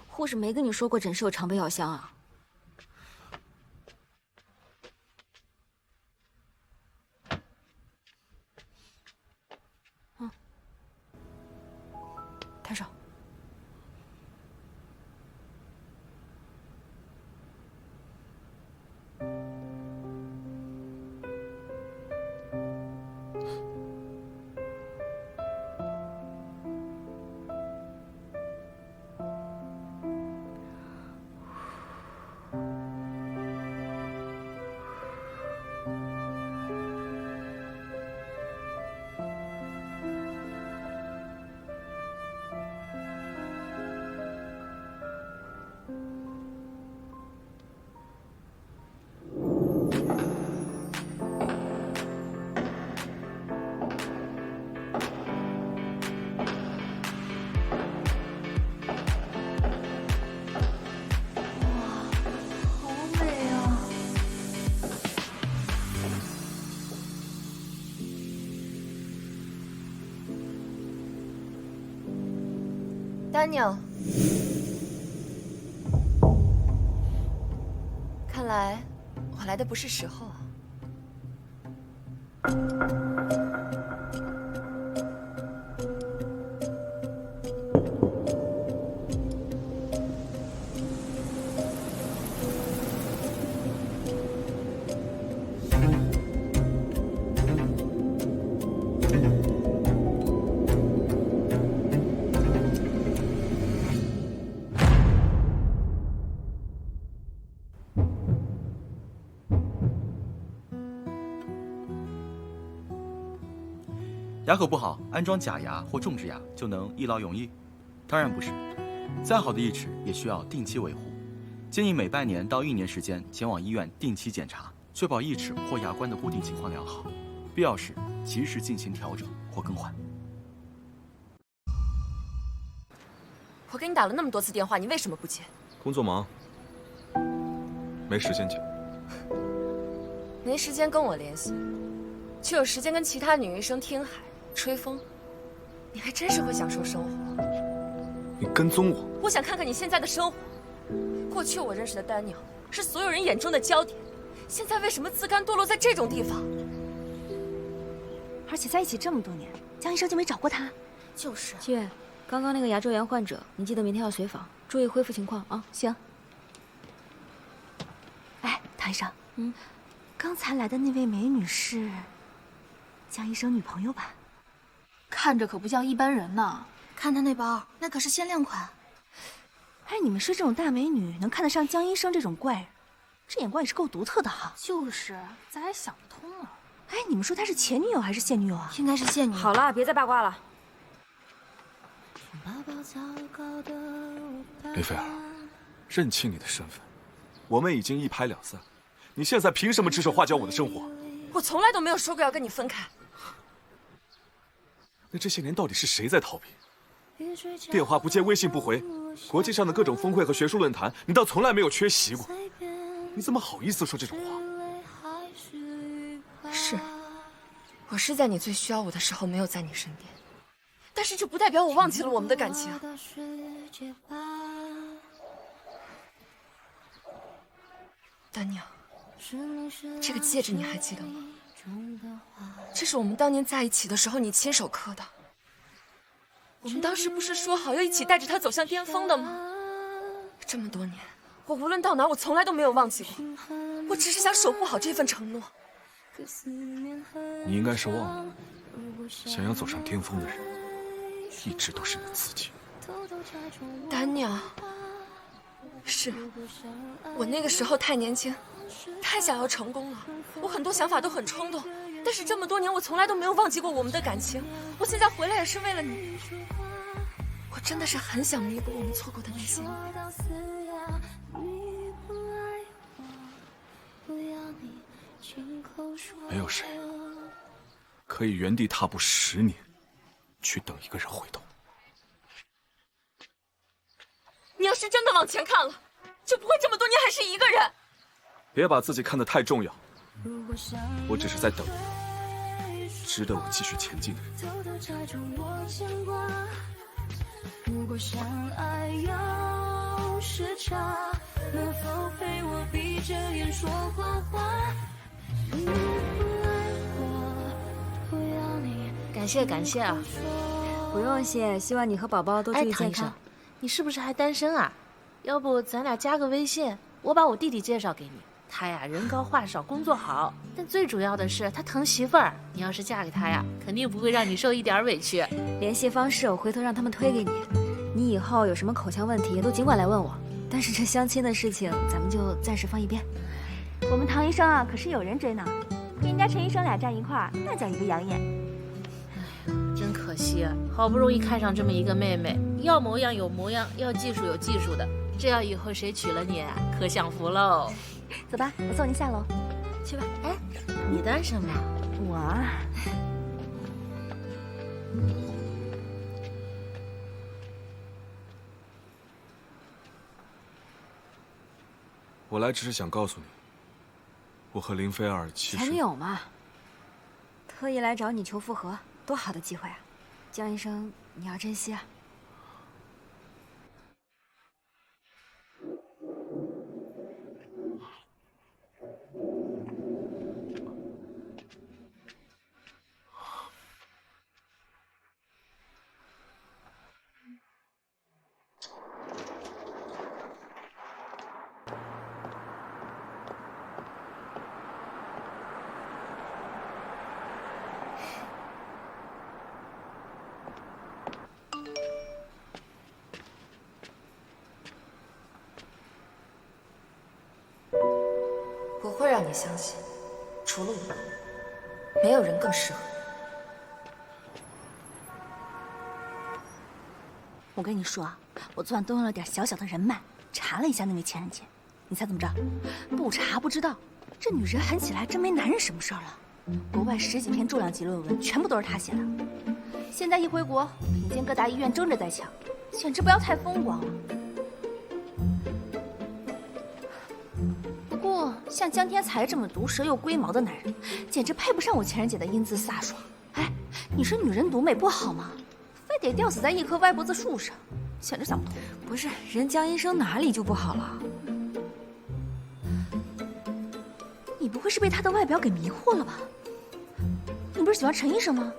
护士没跟你说过诊室有常备药箱啊？抬手。Daniel， 看来我来的不是时候啊。牙口不好，安装假牙或种植牙就能一劳永逸？当然不是，再好的义齿也需要定期维护。建议每半年到1年时间前往医院定期检查，确保义齿或牙关的固定情况良好，必要时及时进行调整或更换。我给你打了那么多次电话，你为什么不接？工作忙，没时间讲。没时间跟我联系，却有时间跟其他女医生听海、吹风，你还真是会享受生活。你跟踪我？我想看看你现在的生活。过去我认识的丹尼尔是所有人眼中的焦点，现在为什么自甘堕落在这种地方？而且在一起这么多年，江医生就没找过他。就是。七月，刚刚那个牙周炎患者，你记得明天要随访，注意恢复情况啊。行。哎，唐医生，刚才来的那位美女是江医生女朋友吧？看着可不像一般人呢。看她那包，那可是限量款。哎，你们说这种大美女能看得上江医生这种怪人，这眼光也是够独特的哈。就是，咱还想不通呢。哎，你们说她是前女友还是现女友啊？应该是现女友。好了，别再八卦了。林菲儿，认清你的身份，我们已经一拍两散，你现在凭什么指手画脚我的生活？我从来都没有说过要跟你分开。那这些年到底是谁在逃避？电话不接，微信不回，国际上的各种峰会和学术论坛，你倒从来没有缺席过。你怎么好意思说这种话？是，我是在你最需要我的时候没有在你身边，但是这不代表我忘记了我们的感情。丹尼尔，这个戒指你还记得吗？这是我们当年在一起的时候你亲手刻的。我们当时不是说好要一起带着它走向巅峰的吗？这么多年，我无论到哪，我从来都没有忘记过。我只是想守护好这份承诺。你应该是忘了，想要走上巅峰的人，一直都是你自己。丹尼尔，是我那个时候太年轻，太想要成功了，我很多想法都很冲动。但是这么多年，我从来都没有忘记过我们的感情。我现在回来也是为了你。我真的是很想弥补我们错过的那些年。没有谁可以原地踏步10年，去等一个人回头。你要是真的往前看了，就不会这么多年还是一个人。别把自己看得太重要，我只是在等你。值得我继续前进的人。偷偷拆穿我牵挂。如果相爱要时差，能否陪我闭着眼说谎话？你不爱我，不要你。感谢啊！不用谢，希望你和宝宝都注意健康。你是不是还单身啊？要不咱俩加个微信，我把我弟弟介绍给你。他呀，人高话少，工作好，但最主要的是他疼媳妇儿。你要是嫁给他呀，肯定不会让你受一点委屈。联系方式我回头让他们推给你。你以后有什么口腔问题都尽管来问我。但是这相亲的事情，咱们就暂时放一边。我们唐医生啊，可是有人追呢，和人家陈医生俩站一块儿，那叫一个养眼。真可惜，好不容易看上这么一个妹妹，要模样有模样，要技术有技术的，这样以后谁娶了你，可享福喽。走吧，我送你下楼。去吧。哎，你单身吗？我我来只是想告诉你，我和林菲儿其实……前女友嘛，特意来找你求复合，多好的机会啊！江医生，你要珍惜啊！我会让你相信，除了我，没有人更适合你。我跟你说啊，我昨晚动用了点小小的人脉，查了一下那位前任姐。你猜怎么着？不查不知道，这女人狠起来真没男人什么事儿了。国外10几篇重量级论文全部都是她写的。现在一回国，品鉴各大医院争着在抢，简直不要太风光了。不过像江天才这么毒舌又龟毛的男人，简直配不上我前任姐的英姿飒爽。哎，你说女人独美不好吗？非得吊死在一棵歪脖子树上，简直想不通。不是，人江医生哪里就不好了？你不会是被他的外表给迷惑了吧？你不是喜欢陈医生吗？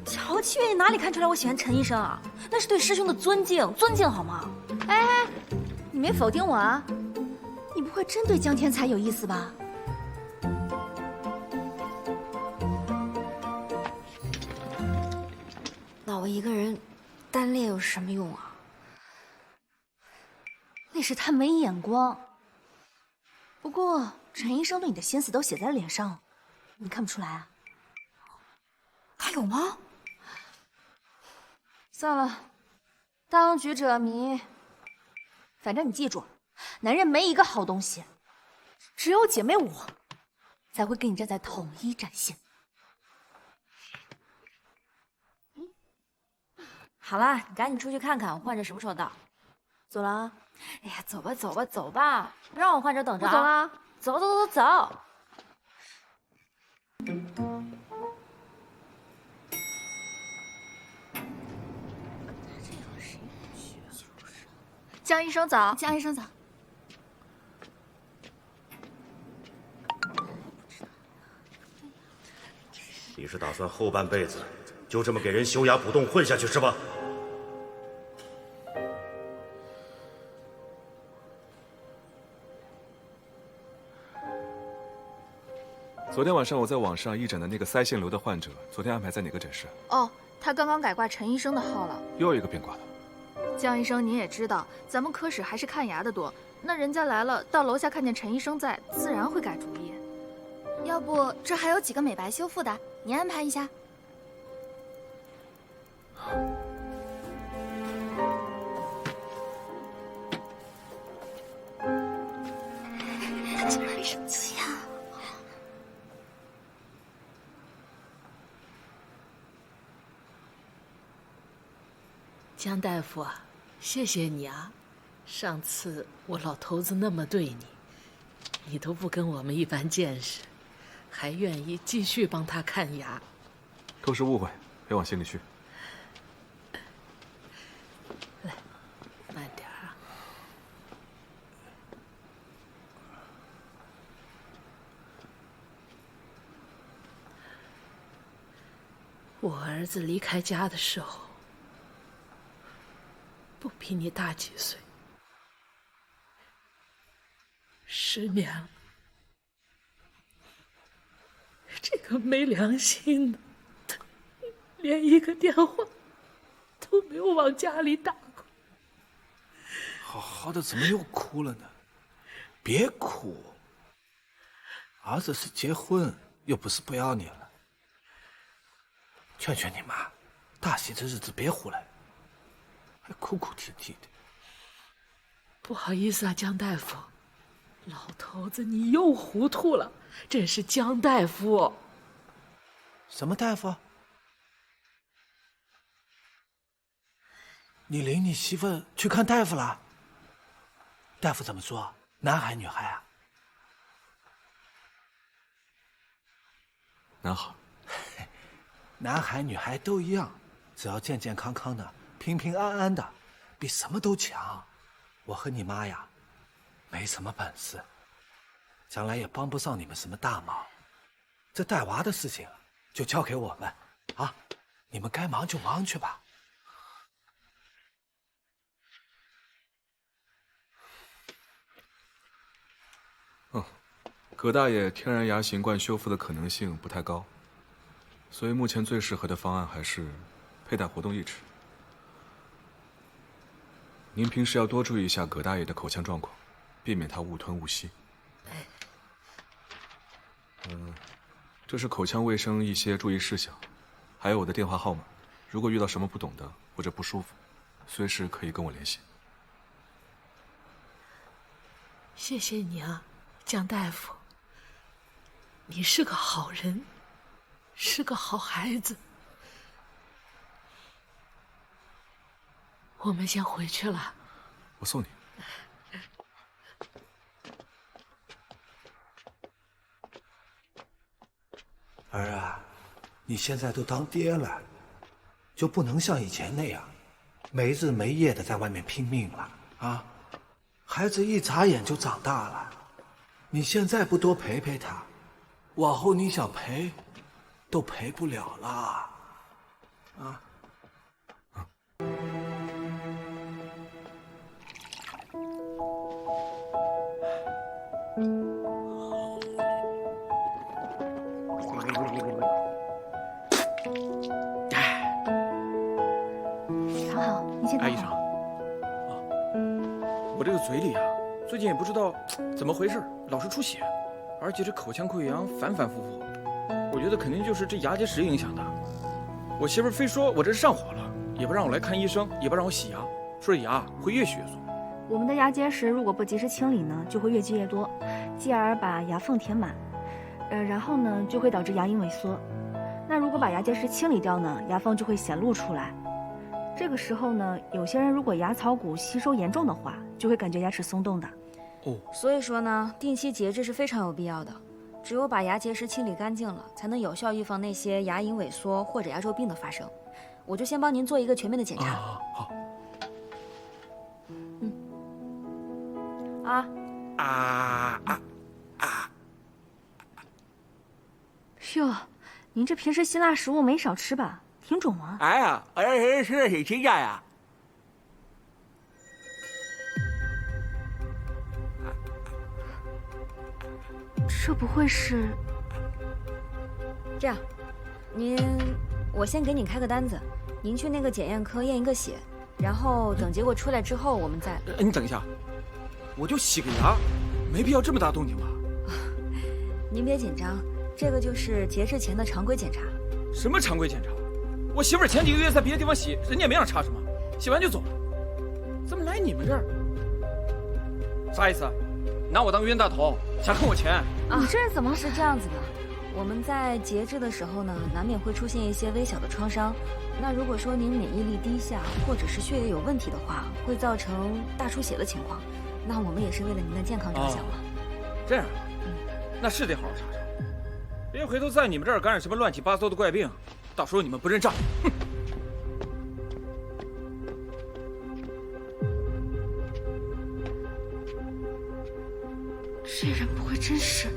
乔七月哪里看出来我喜欢陈医生啊？那是对师兄的尊敬，尊敬好吗？哎，你没否定我啊？你不会真对江天才有意思吧？老我一个人单恋有什么用啊？那是他没眼光。不过陈医生对你的心思都写在脸上，你看不出来啊？还有吗？算了，当局者迷。反正你记住，男人没一个好东西，只有姐妹我才会跟你站在统一战线。好啦，你赶紧出去看看，患者什么时候到？走了啊。哎呀，走吧走吧走吧，不让我患者等着。不走啊！走走走走。江医生早，江医生早。你是打算后半辈子就这么给人修牙补洞混下去是吧？昨天晚上我在网上义诊的那个腮腺瘤的患者，昨天安排在哪个诊室？哦，他刚刚改挂陈医生的号了。又一个变卦的。江医生，您也知道，咱们科室还是看牙的多。那人家来了，到楼下看见陈医生在，自然会改主意。要不这还有几个美白修复的，您安排一下。他竟然没生气啊！江大夫啊，谢谢你啊！上次我老头子那么对你，你都不跟我们一般见识，还愿意继续帮他看牙。都是误会，别往心里去。来，慢点啊。我儿子离开家的时候，不比你大几岁，失眠了。这个没良心的，他连一个电话都没有往家里打过。好好的怎么又哭了呢？别哭，儿子是结婚，又不是不要你了。劝劝你妈，大喜的日子别胡来，还哭哭啼啼的。不好意思啊，江大夫，老头子你又糊涂了，这是江大夫。什么大夫？你领你媳妇去看大夫了？大夫怎么说？男孩女孩啊？男孩。男孩女孩都一样，只要健健康康的、平平安安的，比什么都强。我和你妈呀，没什么本事，将来也帮不上你们什么大忙。这带娃的事情就交给我们啊，你们该忙就忙去吧。葛大爷天然牙形冠修复的可能性不太高。所以目前最适合的方案还是佩戴活动义齿。您平时要多注意一下葛大爷的口腔状况，避免他误吞误吸。这是口腔卫生一些注意事项，还有我的电话号码，如果遇到什么不懂的或者不舒服，随时可以跟我联系。谢谢你啊，江大夫，你是个好人。是个好孩子，我们先回去了。我送你。儿啊，你现在都当爹了，就不能像以前那样，没日没夜的在外面拼命了啊！孩子一眨眼就长大了，你现在不多陪陪他，往后你想陪。都陪不了了，啊！常好，你先等会儿。医生，我这个嘴里啊，最近也不知道怎么回事，老是出血，而且这口腔溃疡反反复复。我觉得肯定就是这牙结石影响的。我媳妇非说我这是上火了，也不让我来看医生，也不让我洗牙，说这牙会越洗越松。我们的牙结石如果不及时清理呢，就会越积越多，继而把牙缝填满，然后呢就会导致牙龈萎缩。那如果把牙结石清理掉呢，牙缝就会显露出来。这个时候呢，有些人如果牙槽骨吸收严重的话，就会感觉牙齿松动的。所以说呢，定期节制是非常有必要的。只有把牙结石清理干净了，才能有效预防那些牙龈萎缩或者牙周病的发生。我就先帮您做一个全面的检查。好。哟，您这平时辛辣食物没少吃吧？挺肿啊。哎呀，吃的挺清淡呀。这不会是……这样，我先给你开个单子，您去那个检验科验一个血，然后等结果出来之后，我们再……你等一下，我就洗个牙，没必要这么大动静吧？您别紧张，这个就是节制前的常规检查。什么常规检查？我媳妇儿前几个月在别的地方洗，人家也没让查什么，洗完就走了，怎么来你们这儿？啥意思？拿我当冤大头，想坑我钱？你这人怎么是这样子的？我们在节制的时候呢，难免会出现一些微小的创伤。那如果说您免疫力低下，或者是血液有问题的话，会造成大出血的情况。那我们也是为了您的健康着想嘛。这样啊，那是得好好查查。心回头在你们这儿感染什么乱七八糟的怪病，到时候你们不认账，哼！这人不会真是……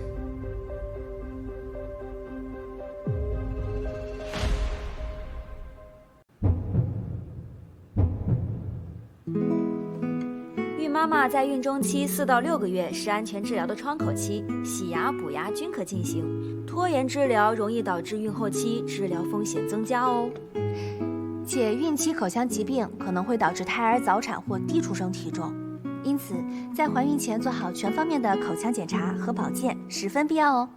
孕妈妈在孕中期4到6个月是安全治疗的窗口期，洗牙、补牙均可进行。拖延治疗容易导致孕后期治疗风险增加哦。且孕期口腔疾病可能会导致胎儿早产或低出生体重。因此，在怀孕前做好全方面的口腔检查和保健十分必要哦。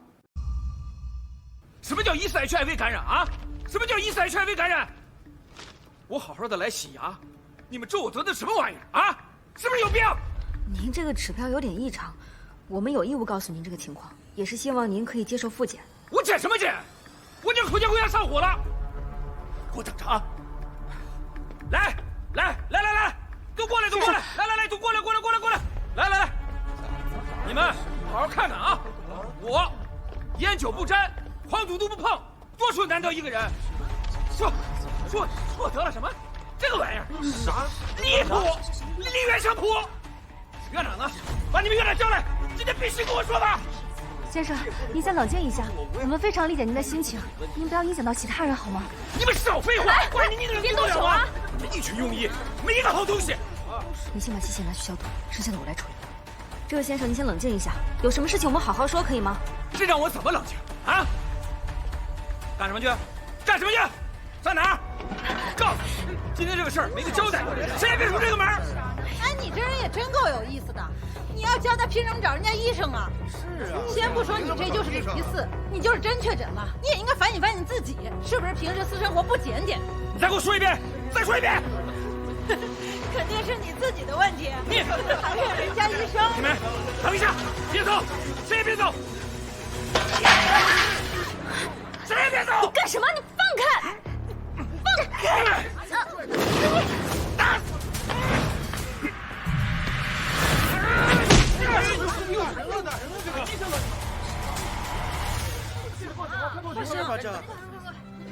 什么叫疑似 HIV 感染啊？什么叫疑似 HIV 感染？我好好的来洗牙，你们咒我得的什么玩意儿啊？是不是有病？您这个指标有点异常，我们有义务告诉您这个情况，也是希望您可以接受复检。我检什么检？我这口腔溃疡上火了，给我等着啊！来，都过来，都过来，来，都过来，来，你们好好看看啊！我烟酒不沾，黄土都不碰，多数难得一个人。说得了什么？这个玩意儿啥？离谱！离院上谱！院长呢？把你们院长叫来，今天必须跟我说吧。先生，您先冷静一下，我们非常理解您的心情，您不要影响到其他人好吗？你们少废话！关你的人别动手啊！你们一群庸医，没一个好东西。你先把器械拿去消毒，剩下的我来处理。这位先生，您先冷静一下，有什么事情我们好好说，可以吗？这让我怎么冷静啊？干什么去？上哪儿？告诉你，今天这个事儿没个交代，谁也别出这个门。哎，你这人也真够有意思的。你要交代，凭什么找人家医生啊？是啊。先不说你这就是个疑似，你就是真确诊了，你也应该反省反省自己，是不是平时私生活不检点？你再给我说一遍，再说一遍。肯定是你自己的问题。你还怨人家医生？你们等一下，别走，谁也别走。谁也别走！你干什么？你放开！放开！没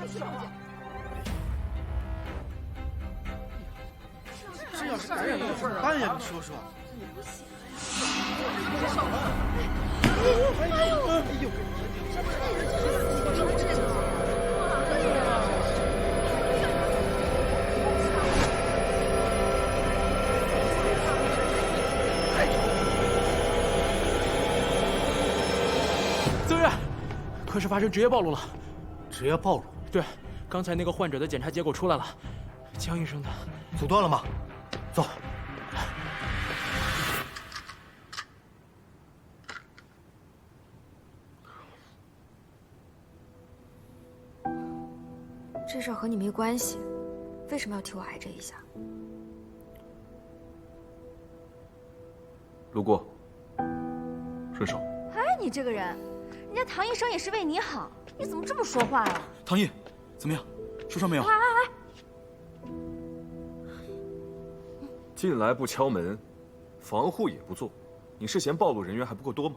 事吧？这要是感染了怎么办呀？你说说。泽月，可是发生职业暴露了。职业暴露？对，刚才那个患者的检查结果出来了，江医生的。阻断了吗？走。这事儿和你没关系，为什么要替我挨这一下？路过，顺手。哎，你这个人，人家唐医生也是为你好，你怎么这么说话呀？唐毅，怎么样？受伤没有？哎！进来不敲门，防护也不做，你是嫌暴露人员还不够多吗？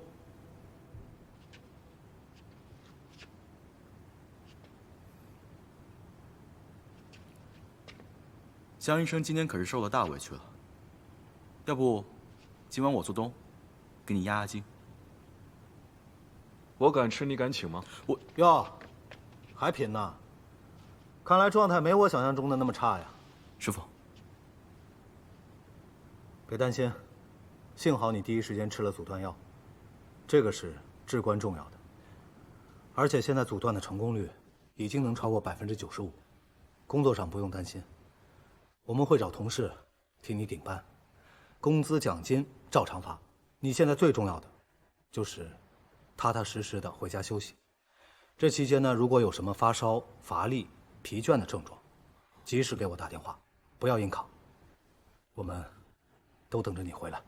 江医生今天可是受了大委屈了，要不今晚我做东，给你压压惊。我敢吃，你敢请吗？我哟，还品呢？看来状态没我想象中的那么差呀。师傅，别担心，幸好你第一时间吃了阻断药，这个是至关重要的。而且现在阻断的成功率已经能超过95%，工作上不用担心。我们会找同事替你顶班，工资奖金照常发。你现在最重要的就是踏踏实实的回家休息。这期间呢，如果有什么发烧、乏力、疲倦的症状，及时给我打电话，不要硬扛。我们都等着你回来。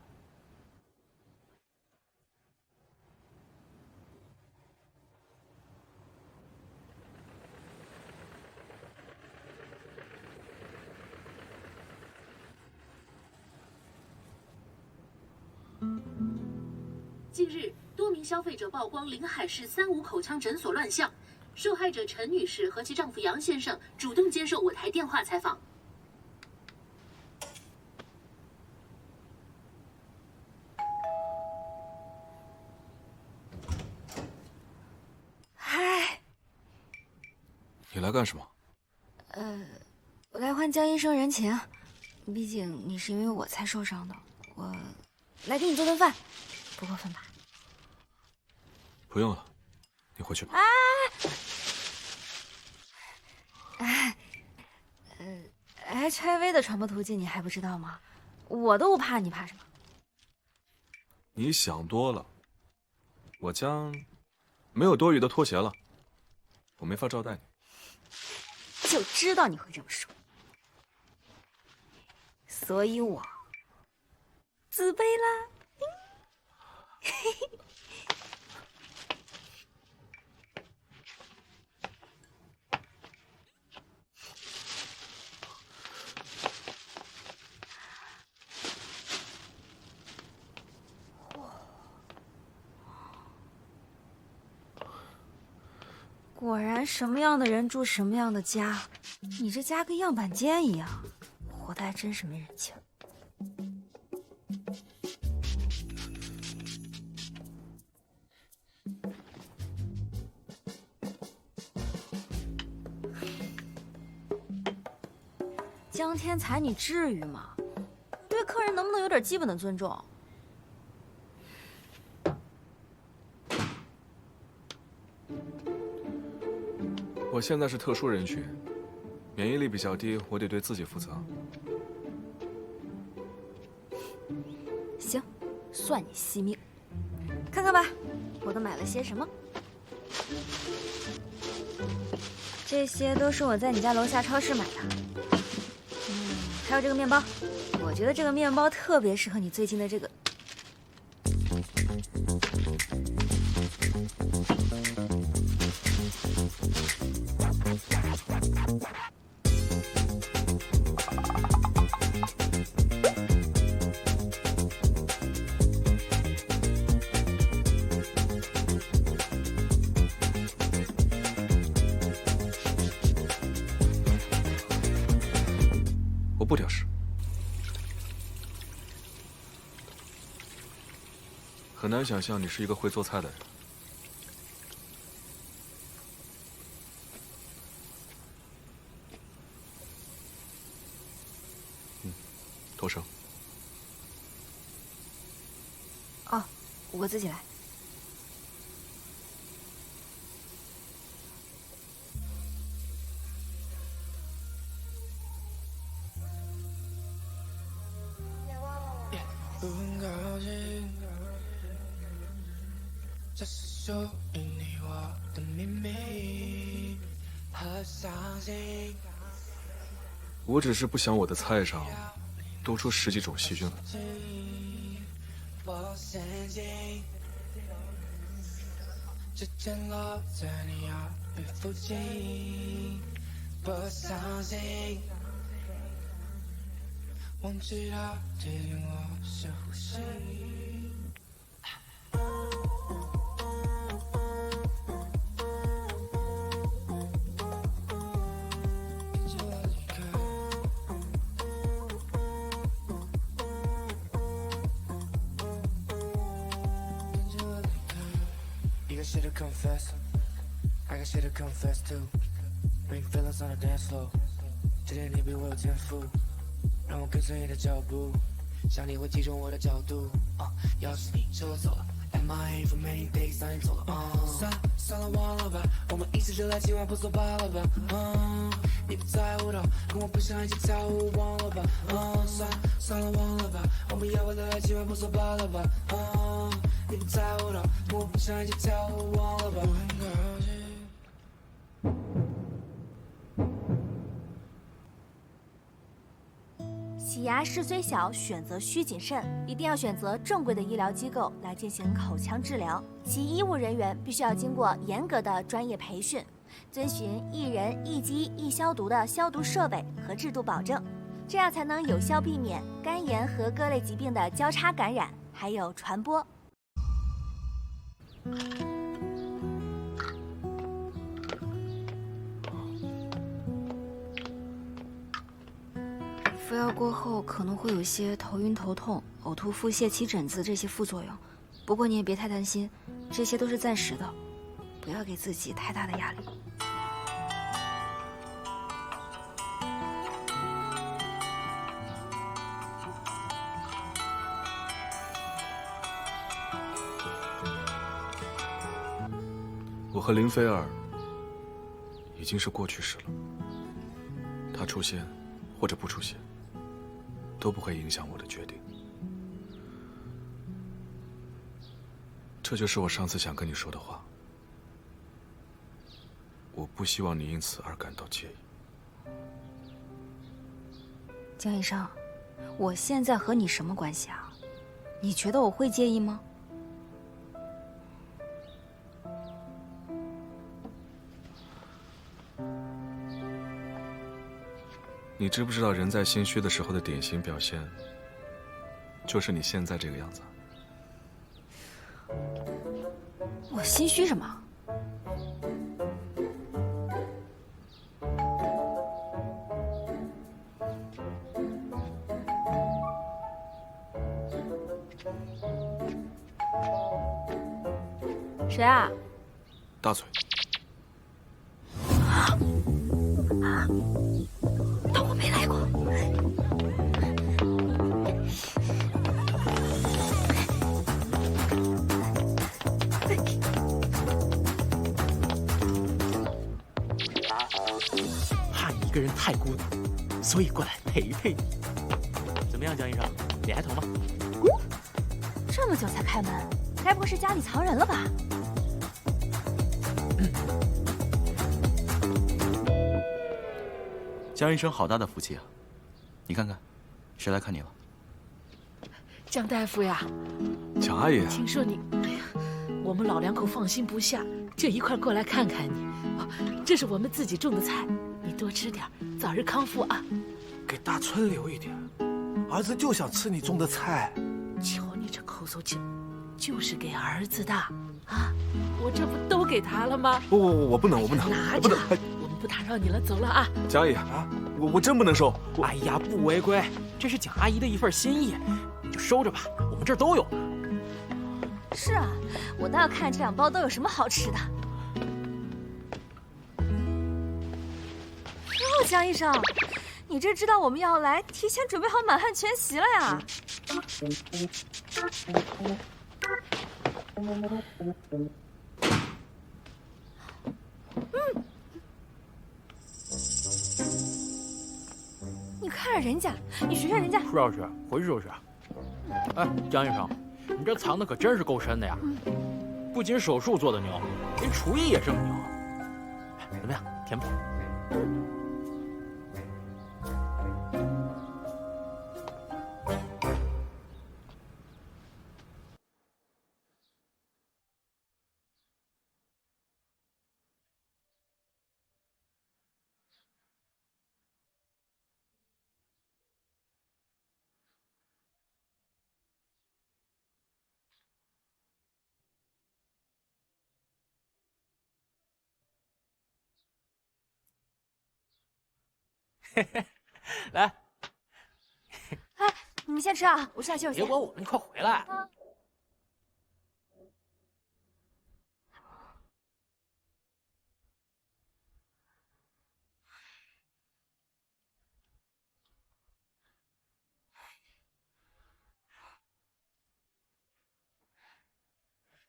近日，多多名消费者曝光临海市35口腔诊所乱象，受害者陈女士和其丈夫杨先生主动接受我台电话采访。嗨，你来干什么？我来还江医生人情，毕竟你是因为我才受伤的，我来给你做顿饭，不过分吧？不用了，你回去吧。HIV 的传播途径你还不知道吗？我都不怕，你怕什么？你想多了，我将没有多余的拖鞋了，我没法招待你。就知道你会这么说，所以我自卑啦。果然，什么样的人住什么样的家。你这家跟样板间一样，活得还真是没人情。江天才，你至于吗？对客人能不能有点基本的尊重？我现在是特殊人群，免疫力比较低，我得对自己负责。行，算你惜命。看看吧，我都买了些什么。这些都是我在你家楼下超市买的。还有这个面包，我觉得这个面包特别适合你最近的这个。我不挑食，很难想象你是一个会做菜的人。脱绳。哦，我自己来。不靠近，这是属于你我的秘密和相信。我只是不想我的菜上多出10几种细菌来。我陷进，指尖落在你耳鼻附近，我相信。忘记了提醒我深呼吸。You got shit to confess, I got shit to confess too. Bring feelings on the dance floor. 这点你比我有天赋。让我跟随你的脚步，想你会击中我的角度。要是你就走了 ，MIA for many days， 当你走了，算了忘了吧，我们一起就来，今晚不作罢了吧。你不在乎的，跟我不想一起跳舞，忘了吧。算了忘了吧，我们要不要来，今晚不作罢了吧。你不在乎的，跟我不想一起跳舞，忘了吧。洗牙室虽小，选择需谨慎，一定要选择正规的医疗机构来进行口腔治疗。其医务人员必须要经过严格的专业培训，遵循一人一机一消毒的消毒设备和制度保证，这样才能有效避免肝炎和各类疾病的交叉感染还有传播。服药过后可能会有些头晕、头痛、呕吐、腹泻、起疹子这些副作用，不过你也别太担心，这些都是暂时的，不要给自己太大的压力。我和林菲儿已经是过去式了，她出现或者不出现，都不会影响我的决定。这就是我上次想跟你说的话。我不希望你因此而感到介意。江医生，我现在和你什么关系啊？你觉得我会介意吗？你知不知道人在心虚的时候的典型表现，就是你现在这个样子？我心虚什么？谁啊？大嘴。当我没来过。怕你一个人太孤独，所以过来陪陪你。怎么样，江医生，脸还疼吗？这么久才开门，该不会是家里藏人了吧？江医生好大的福气啊！你看看，谁来看你了？江大夫呀，蒋阿姨，听说你，哎呀，我们老两口放心不下，就一块过来看看你。哦，这是我们自己种的菜，你多吃点，早日康复啊！给大春留一点，儿子就想吃你种的菜。瞧你这抠搜劲，就是给儿子的啊！我这不都给他了吗？不，我不能，我不能，拿着，我不能。我们不打扰你了，走了啊！蒋阿姨啊，我真不能收。哎呀，不违规，这是蒋阿姨的一份心意，你就收着吧，我们这儿都有。是啊，我倒要看这两包都有什么好吃的。哟，江医生，你这知道我们要来，提前准备好满汉全席了呀？你看着人家，你学学人家。是啊是，回去就是。哎，江医生，你这藏的可真是够深的呀！不仅手术做的牛，连厨艺也这么牛。哎，怎么样，甜不甜？来，哎，你们先吃啊，我下去。别管我了，你快回来。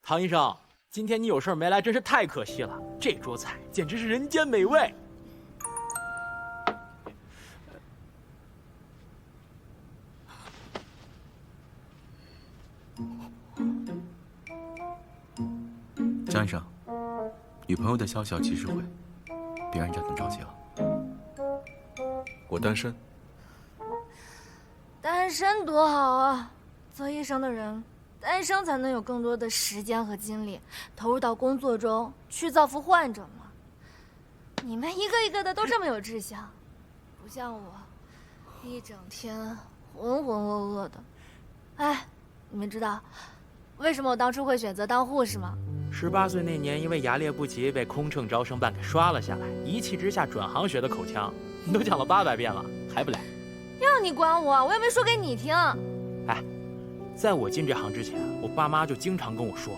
唐医生，今天你有事没来，真是太可惜了。这桌菜简直是人间美味。江医生，女朋友的消息要及时回，别让人家等着急了。我单身。单身多好啊！做医生的人，单身才能有更多的时间和精力投入到工作中，去造福患者嘛。你们一个一个的都这么有志向，不像我，一整天浑浑噩噩的。哎，你们知道为什么我当初会选择当护士吗？ 18岁那年，因为牙列不齐，被空乘招生办给刷了下来，一气之下转行学的口腔。你都讲了800遍了，还不来？要你管我，我又没说给你听。哎，在我进这行之前，我爸妈就经常跟我说：“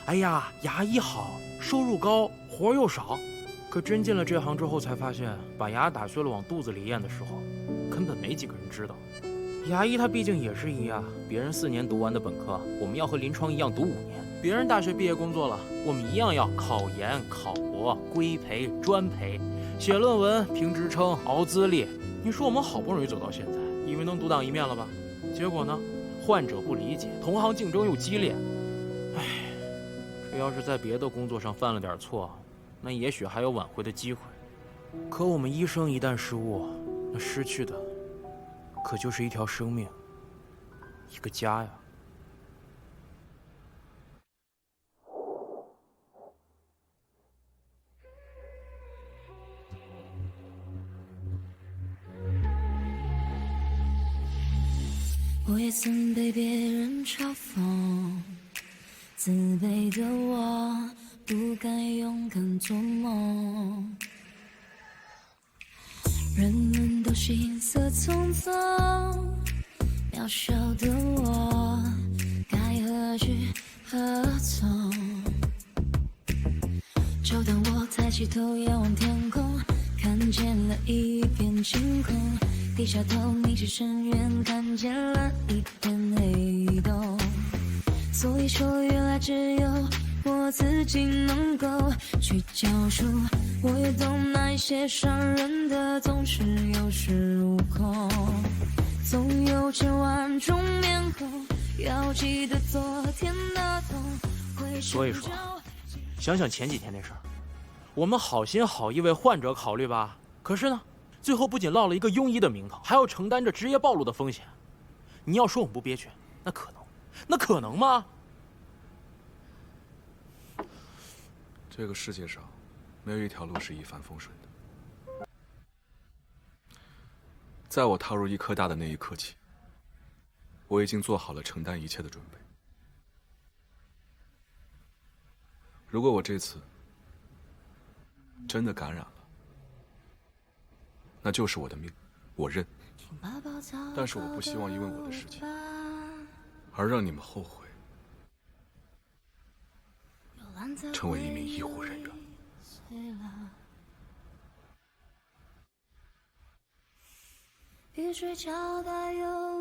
哎呀，牙医好，收入高，活又少。”可真进了这行之后，才发现把牙打碎了往肚子里咽的时候，根本没几个人知道。牙医他毕竟也是医啊，别人4年读完的本科，我们要和临床一样读5年。别人大学毕业工作了，我们一样要考研、考博、规培、专培，写论文、评职称、熬资历。你说我们好不容易走到现在，以为能独当一面了吧？结果呢，患者不理解，同行竞争又激烈。唉，这要是在别的工作上犯了点错，那也许还有挽回的机会。可我们医生一旦失误，那失去的可就是一条生命，一个家呀。我也曾被别人嘲讽，自卑的我不敢勇敢做梦。人们都行色匆匆，渺小的我该何去何从？就当我抬起头仰望天空，看见了一片晴空，低下头凝视深渊，看见了一片黑洞。所以说原来只有我自己能够去讲述，我也懂那些伤人的总是有恃无恐，总有千万种面孔，要记得昨天的痛。所以说，想想前几天那事儿，我们好心好意为患者考虑吧，可是呢，最后不仅落了一个庸医的名头，还要承担着职业暴露的风险。你要说我们不憋屈，那可能吗？这个世界上，没有一条路是一帆风顺的。在我踏入医科大的那一刻起，我已经做好了承担一切的准备。如果我这次真的感染了，那就是我的命，我认。但是我不希望因为我的事情而让你们后悔，成为一名医护人员。雨水浇大又